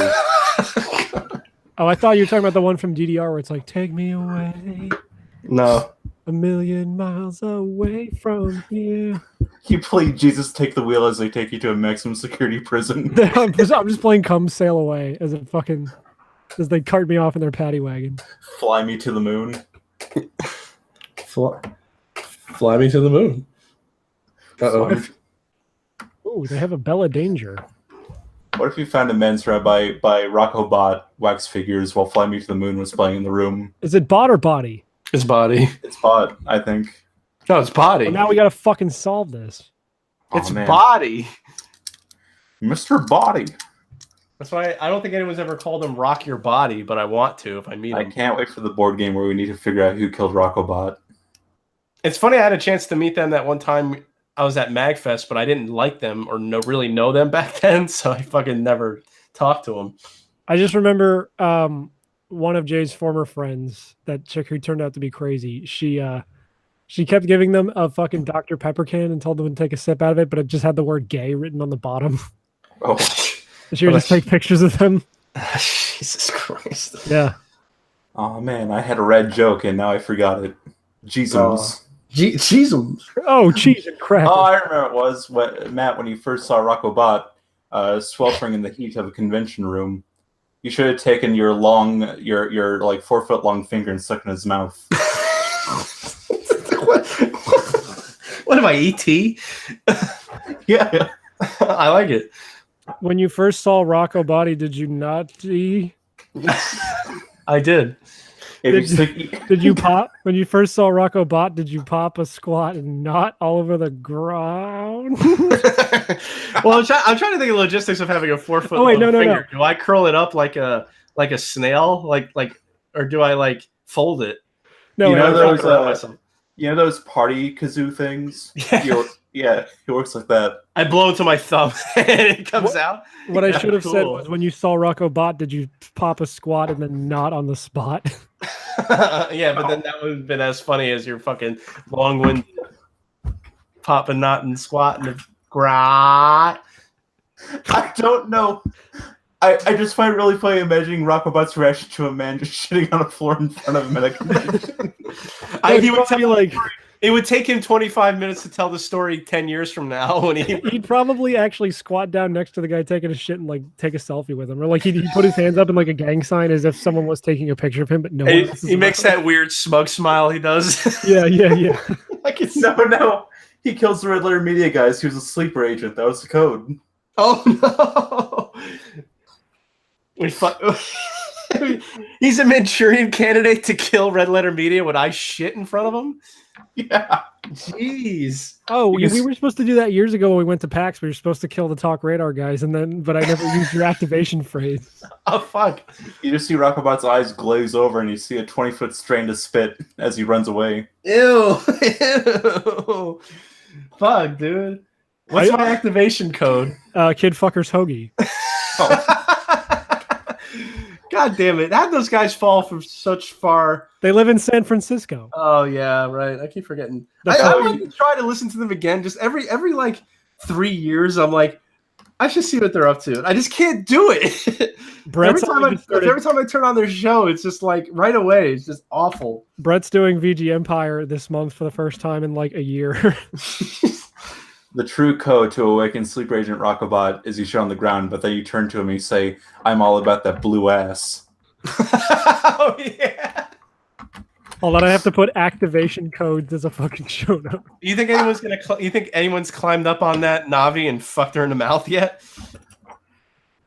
Oh, I thought you were talking about the one from DDR where it's like, take me away, No. 1,000,000 miles away from here. You play "Jesus Take the Wheel" as they take you to a maximum security prison. I'm just playing Come Sail Away as they cart me off in their paddy wagon. Fly me to the moon. Fly me to the moon. Uh-oh. Ooh, they have a Bella Danger. What if you found a men's rap by Rocco Bot wax figures while Fly Me to the Moon was playing in the room? Is it bot or body? His body. It's Bot, I think. No, it's body. Well, now we gotta fucking solve this. It's man. body. Mr. Body. That's why I don't think anyone's ever called him Rock Your Body, but I want to if I meet I him. can't wait for the board game where we need to figure out who killed Rocco Bot. It's funny, I had a chance to meet them that one time I was at MagFest, but I didn't like them or really know them back then, so I fucking never talked to them. I just remember one of Jay's former friends, that chick who turned out to be crazy. She kept giving them a fucking Dr. Pepper can and told them to take a sip out of it, but it just had the word gay written on the bottom. Oh, She would just take pictures of them. Jesus Christ. Yeah. oh man, I had a red joke and now I forgot it. Jesus. Jesus. Oh, cheese and crap. Oh, I remember it was Matt, when you first saw Rocco Bot sweltering in the heat of a convention room. You should have taken your like 4 foot long finger and stuck it in his mouth. What am I, E.T.? Yeah. I like it. When you first saw Rocco Body, did you not see? I did. Did you pop when you first saw Rocco Bot? Did you pop a squat and not all over the ground? Well, I'm trying to think of logistics of having a 4 foot Oh, wait, long no. finger. Do I curl it up like a snail, or do I like fold it? No, You know I- those, Curl myself. You know those party kazoo things? Yeah, it works like that. I blow it to my thumb and it comes out. what I Yeah, should have said cool. was, when you saw Rocco Bot, did you pop a squat and then not on the spot? Yeah, but then that would have been as funny as your fucking long-winded pop a knot and squat and grot. I don't know. I just find it really funny imagining Rocco Bot's reaction to a man just shitting on a floor in front of him at a convention. He would probably like It would take him 25 minutes to tell the story 10 years from now when he'd probably actually squat down next to the guy taking a shit and like take a selfie with him, or like he'd put his hands up in like a gang sign as if someone was taking a picture of him, but no one else is he makes around. that weird smug smile he does. Yeah. Like it's No. He kills the Red Letter Media guys. He was a sleeper agent. That was the code. Oh no. He's a Manchurian candidate to kill Red Letter Media when I shit in front of him. Yeah. Jeez. Oh, You we were supposed to do that years ago when we went to PAX. We were supposed to kill the Talk Radar guys, but I never used your activation phrase. Oh fuck. You just see Rocco Bot's eyes glaze over and you see a 20-foot strain of spit as he runs away. Ew. Ew. Fuck, dude. What's my activation code? Kid fuckers hoagie. God damn it. How'd those guys fall from such far? They live in San Francisco. Oh yeah, right. I keep forgetting. The I fuck- like to try to listen to them again. Just every like 3 years, I'm like, I should see what they're up to. I just can't do it. Brett's every time I turn on their show, it's just like right away. It's just awful. Brett's doing VG Empire this month for the first time in like a year. The true code to awaken sleeper agent Rocco Bot is you shit on the ground, but then you turn to him and you say, "I'm all about that blue ass." Oh yeah. Hold on, I have to put activation codes as a fucking show note. You think anyone's gonna? You think anyone's climbed up on that Navi and fucked her in the mouth yet?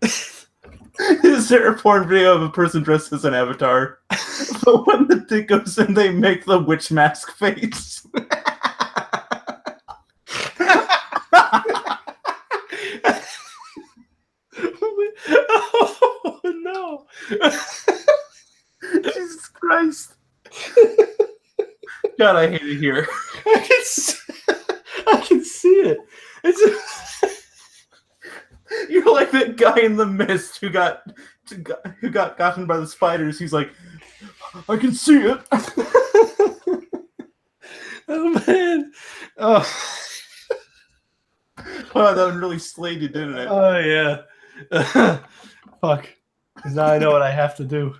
Is there a porn video of a person dressed as an avatar? But when the dick goes in, they make the witch mask face. Oh no! Jesus Christ. God, I hate it here. I can see it. You're like that guy in The Mist who got gotten by the spiders. He's like, I can see it. Oh man! Oh, Wow, that one really slayed you, didn't it? oh yeah. Fuck. 'Cause now I know what I have to do.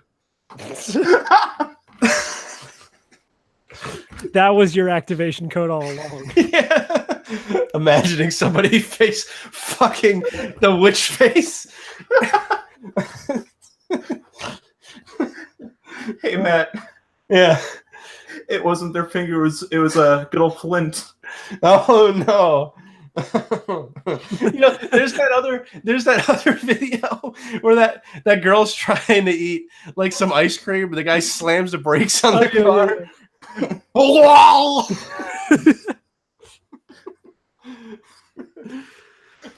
That was your activation code all along. Yeah. Imagining somebody face fucking the witch face. Hey, Matt. Yeah. It wasn't their finger. It was a good old flint. Oh no. There's that other video where that girl's trying to eat like some ice cream, but the guy slams the brakes on the car.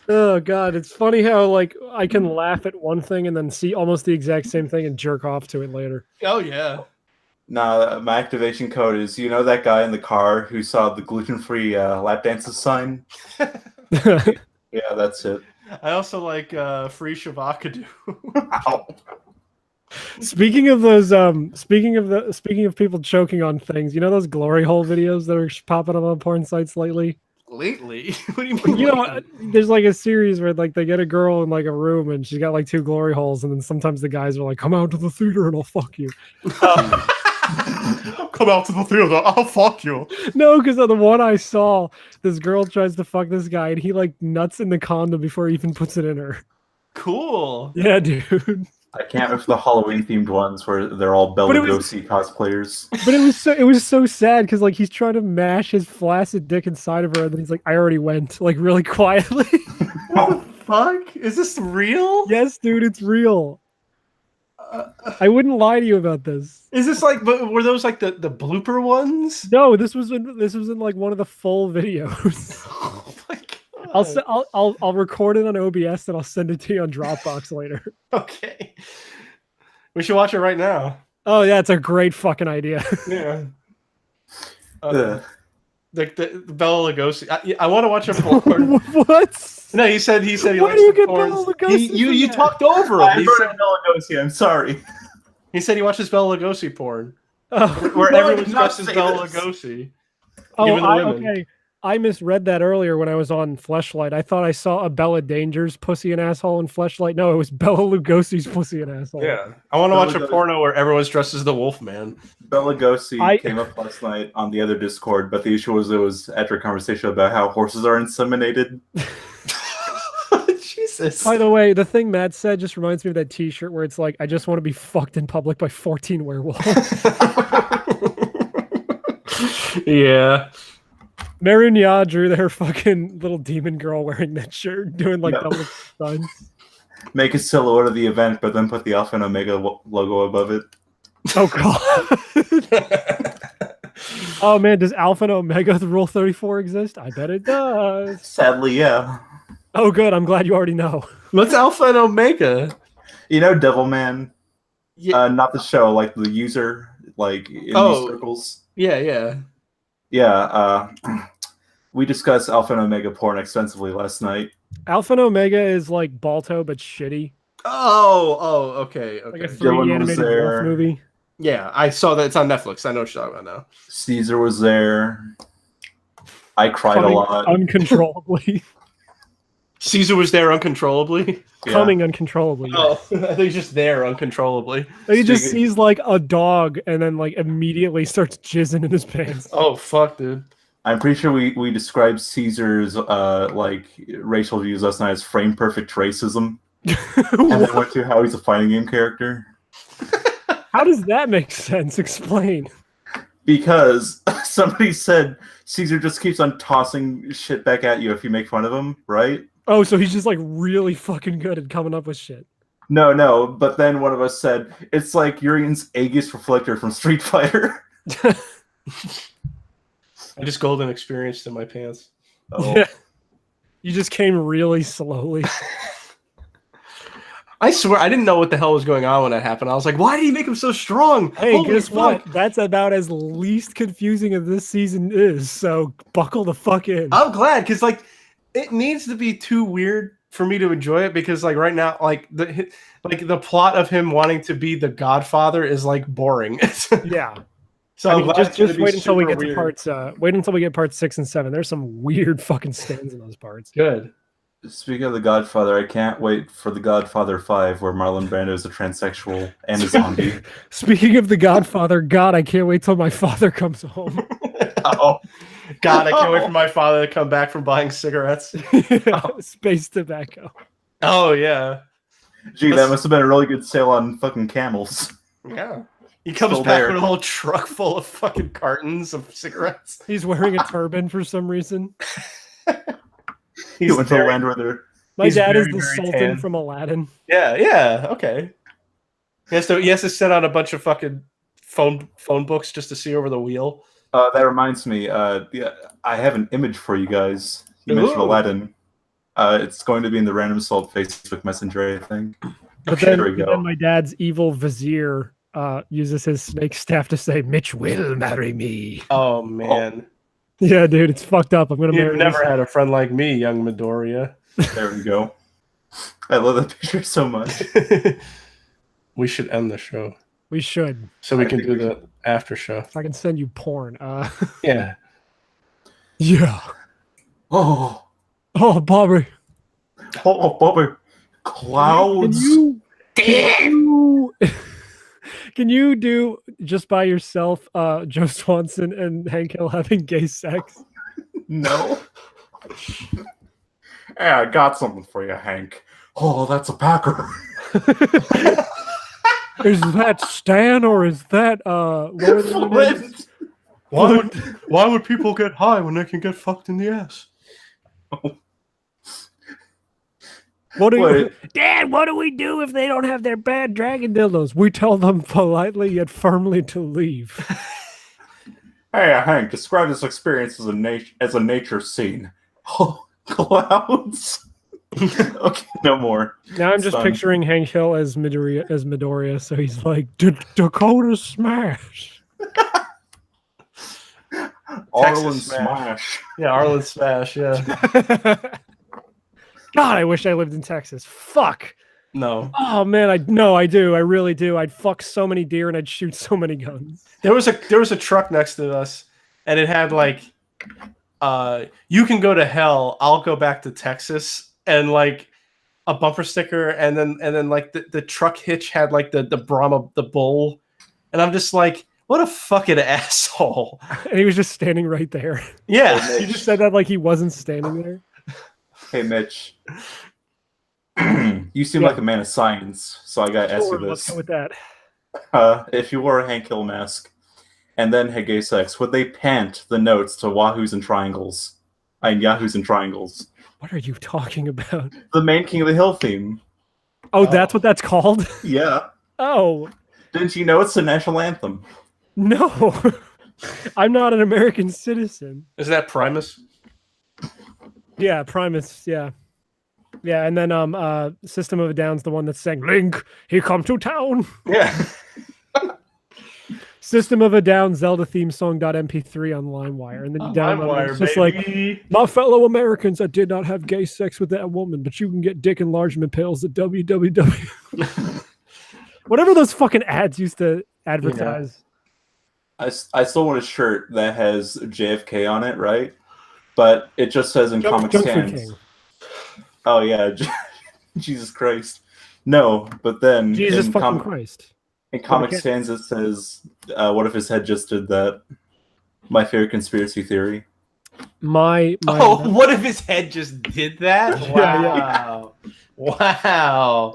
Oh god, it's funny how like I can laugh at one thing and then see almost the exact same thing and jerk off to it later. Oh yeah. Nah, my activation code is, you know, that guy in the car who saw the gluten-free lap dances sign? Yeah, that's it. I also like free Shavakadu. Speaking of those, speaking of people choking on things, you know those glory hole videos that are popping up on porn sites lately? Lately? What do you mean? You know, there's like a series where like they get a girl in like a room and she's got like 2 glory holes, and then sometimes the guys are like, "Come out to the theater and I'll fuck you." Come out to the theater, I'll fuck you. No, because of the one I saw, this girl tries to fuck this guy and he like nuts in the condom before he even puts it in her. Cool. Yeah, dude. I can't wait for the Halloween themed ones where they're all Bela But it was- Lugosi cosplayers. But it was so sad because like he's trying to mash his flaccid dick inside of her, and then he's like, "I already went," like really quietly. Fuck? Is this real? Yes, dude, it's real. I wouldn't lie to you about this. Is this like, but were those like the blooper ones? No, this was in like one of the full videos. Oh my god. I'll record it on OBS and I'll send it to you on Dropbox later. Okay. We should watch it right now. Oh yeah, it's a great fucking idea. Yeah. Ugh. The Bela Lugosi. I want to watch a porn. What? No, he said he Why likes do you the get porns. Bela Lugosi You for that? talked over him. I heard Bela Lugosi, I'm sorry. He said he watches Bela Lugosi porn, Oh, where No, I everyone's did not dressed as say Bela this. Lugosi. oh, Even the women. okay. I misread that earlier when I was on Fleshlight. I thought I saw a Bella Danger's pussy and asshole in Fleshlight. No, it was Bela Lugosi's pussy and asshole. Yeah, I want to Bela watch a Lugosi. porno where everyone's dressed as the Wolfman. Bela Lugosi I- came up last night on the other Discord, but the issue was it was after a conversation about how horses are inseminated. Jesus. By the way, the thing Matt said just reminds me of that T-shirt where it's like, "I just want to be fucked in public by 14 werewolves." Yeah. Marunya drew their fucking little demon girl wearing that shirt, doing like No. double stunts. Make a silhouette of the event, but then put the Alpha and Omega logo above it. Oh god. Oh man, does Alpha and Omega Rule 34 exist? I bet it does. Sadly, yeah. Oh good, I'm glad you already know. What's Alpha and Omega? You know Devilman? Yeah. Not the show, like the user, like in Oh. these circles. Yeah. Yeah, we discussed Alpha and Omega porn extensively last night. Alpha and Omega is like Balto but shitty. Oh, okay. Like a Dylan 3D was animated there. wolf movie. Yeah, I saw that. It's on Netflix. I know what you're talking about now. Caesar was there. I cried Coming a lot. uncontrollably. Caesar was there uncontrollably. Yeah. Coming uncontrollably. Oh, I think he's just there uncontrollably. He just Speaking- sees like a dog and then like immediately starts jizzing in his pants. Oh, fuck, dude. I'm pretty sure we described Caesar's like racial views last night as frame perfect racism, and then went to how he's a fighting game character. How does that make sense? Explain. Because somebody said Caesar just keeps on tossing shit back at you if you make fun of him, right? Oh, so he's just like really fucking good at coming up with shit. No, but then one of us said, it's like Urian's Aegis Reflector from Street Fighter. I just golden experienced in my pants. Oh. Yeah. You just came really slowly. I swear, I didn't know what the hell was going on when that happened. I was like, why did he make him so strong? Hey, Holy guess fuck. what? That's about as least confusing as this season is. So buckle the fuck in. I'm glad, because, like, it needs to be too weird for me to enjoy it, because, like, right now, the plot of him wanting to be the Godfather is, like, boring. Yeah. So I I'm mean, glad it's just gonna be wait until we super get to weird. parts. Wait until we get parts 6 and 7. There's some weird fucking stands in those parts. Good. Speaking of The Godfather, I can't wait for The Godfather 5, where Marlon Brando is a transsexual and a zombie. Speaking of The Godfather, God, I can't wait till my father comes home. Oh, God, I can't wait for my father to come back from buying cigarettes. Space tobacco. Oh, yeah. Gee, that must have been a really good sale on fucking camels. Yeah. He comes Still back there. with a whole truck full of fucking cartons of cigarettes. He's wearing a turban for some reason. He went to a land where there. My He's dad is very, the very Sultan tan. from Aladdin. Yeah, okay. He has to send out a bunch of fucking phone books just to see over the wheel. That reminds me. Yeah, I have an image for you guys. You mentioned Ooh. Aladdin. It's going to be in the Random Assault Facebook Messenger, I think. But There then, we go. my dad's evil vizier uses his snake staff to say, "Mitch will marry me." Oh man, Yeah, dude, it's fucked up. I'm gonna you've marry. never had a friend like me, young Midoriya. There we go. I love that picture so much. We should end the show We should. so we I can think do we the after show. If I can send you porn. Yeah. Yeah. Oh, Oh, Bobby. Bobby. Clouds. Can you do just by yourself, Joe Swanson and Hank Hill having gay sex? No. Hey, I got something for you, Hank. Oh, that's a Packer. Is that Stan or is that what were their names? Flint. Why would people get high when they can get fucked in the ass? What do you, Wait. Dad? What do we do if they don't have their bad dragon dildos? We tell them politely yet firmly to leave. Hey, Hank, describe this experience as a nature scene. Oh, clouds. Okay, no more. Now I'm just Son. picturing Hank Hill as Midoriya, so he's like Dakota Smash. Arlen Smash. Smash. Yeah, Arlen Smash. Yeah. God, I wish I lived in Texas. Fuck. No, Oh man, I do. I really do. I'd fuck so many deer and I'd shoot so many guns. there was a truck next to us, and it had like, you can go to hell. I'll go back to Texas, and like a bumper sticker, and then like the truck hitch had like the Brahma the bull, and I'm just like, what a fucking asshole. And he was just standing right there. Yeah. You just said that like he wasn't standing there. Hey, Mitch. You seem Yeah. like a man of science, so I gotta ask you Sure, let's this. go with that. If you wore a Hank Hill mask and then had gay sex, would they pant the notes to Wahoos and Triangles? Yahoos and Triangles. What are you talking about? The main King of the Hill theme. Oh, that's what that's called? Yeah. Oh, Didn't you know it's the national anthem? no. I'm not an American citizen. Isn't that Primus? Yeah, Primus, yeah. Yeah, and then System of a Down's the one that sang Link, he come to town. Yeah. System of a Down Zelda theme song.mp3 on LimeWire. And then you download it. It's just like, my fellow Americans, I did not have gay sex with that woman, but you can get dick enlargement pills at www. Whatever those fucking ads used to advertise. I still want a shirt that has JFK on it, right? But it just says in Comic Junk Food Sans. King. Oh, yeah. Jesus Christ. No, but then Jesus in fucking Christ. In Comic Okay. Sans, it says, what if his head just did that? My favorite conspiracy theory. My Oh, what if his head just did that? Yeah, Wow.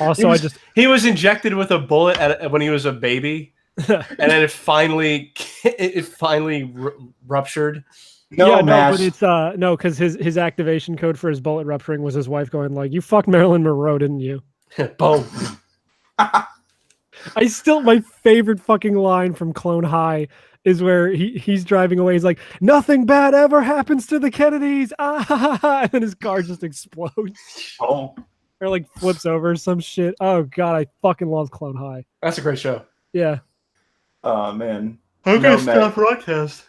also I just He was injected with a bullet when he was a baby, and then it finally ruptured. but Mash. it's no, because his activation code for his bullet rupturing was his wife going like, "You fucked Marilyn Monroe, didn't you?" Boom. My favorite fucking line from Clone High is where he's driving away. He's like, "Nothing bad ever happens to the Kennedys," and then his car just explodes Oh, or like flips over or some shit. Oh god, I fucking love Clone High. That's a great show. Yeah. man. Okay, No, stop Matt. broadcast.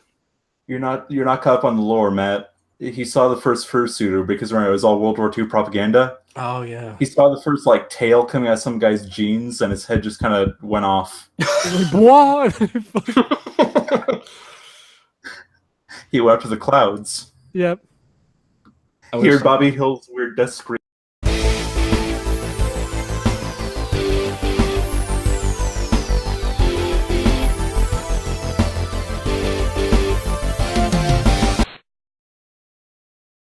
You're not caught up on the lore, Matt. He saw the first fursuiter because remember, it was all World War II propaganda. Oh yeah. He saw the first like tail coming out of some guy's jeans, and his head just kind of went off. He's like, what? He went up to the clouds. Yep. Hear Bobby Hill's weird death scream.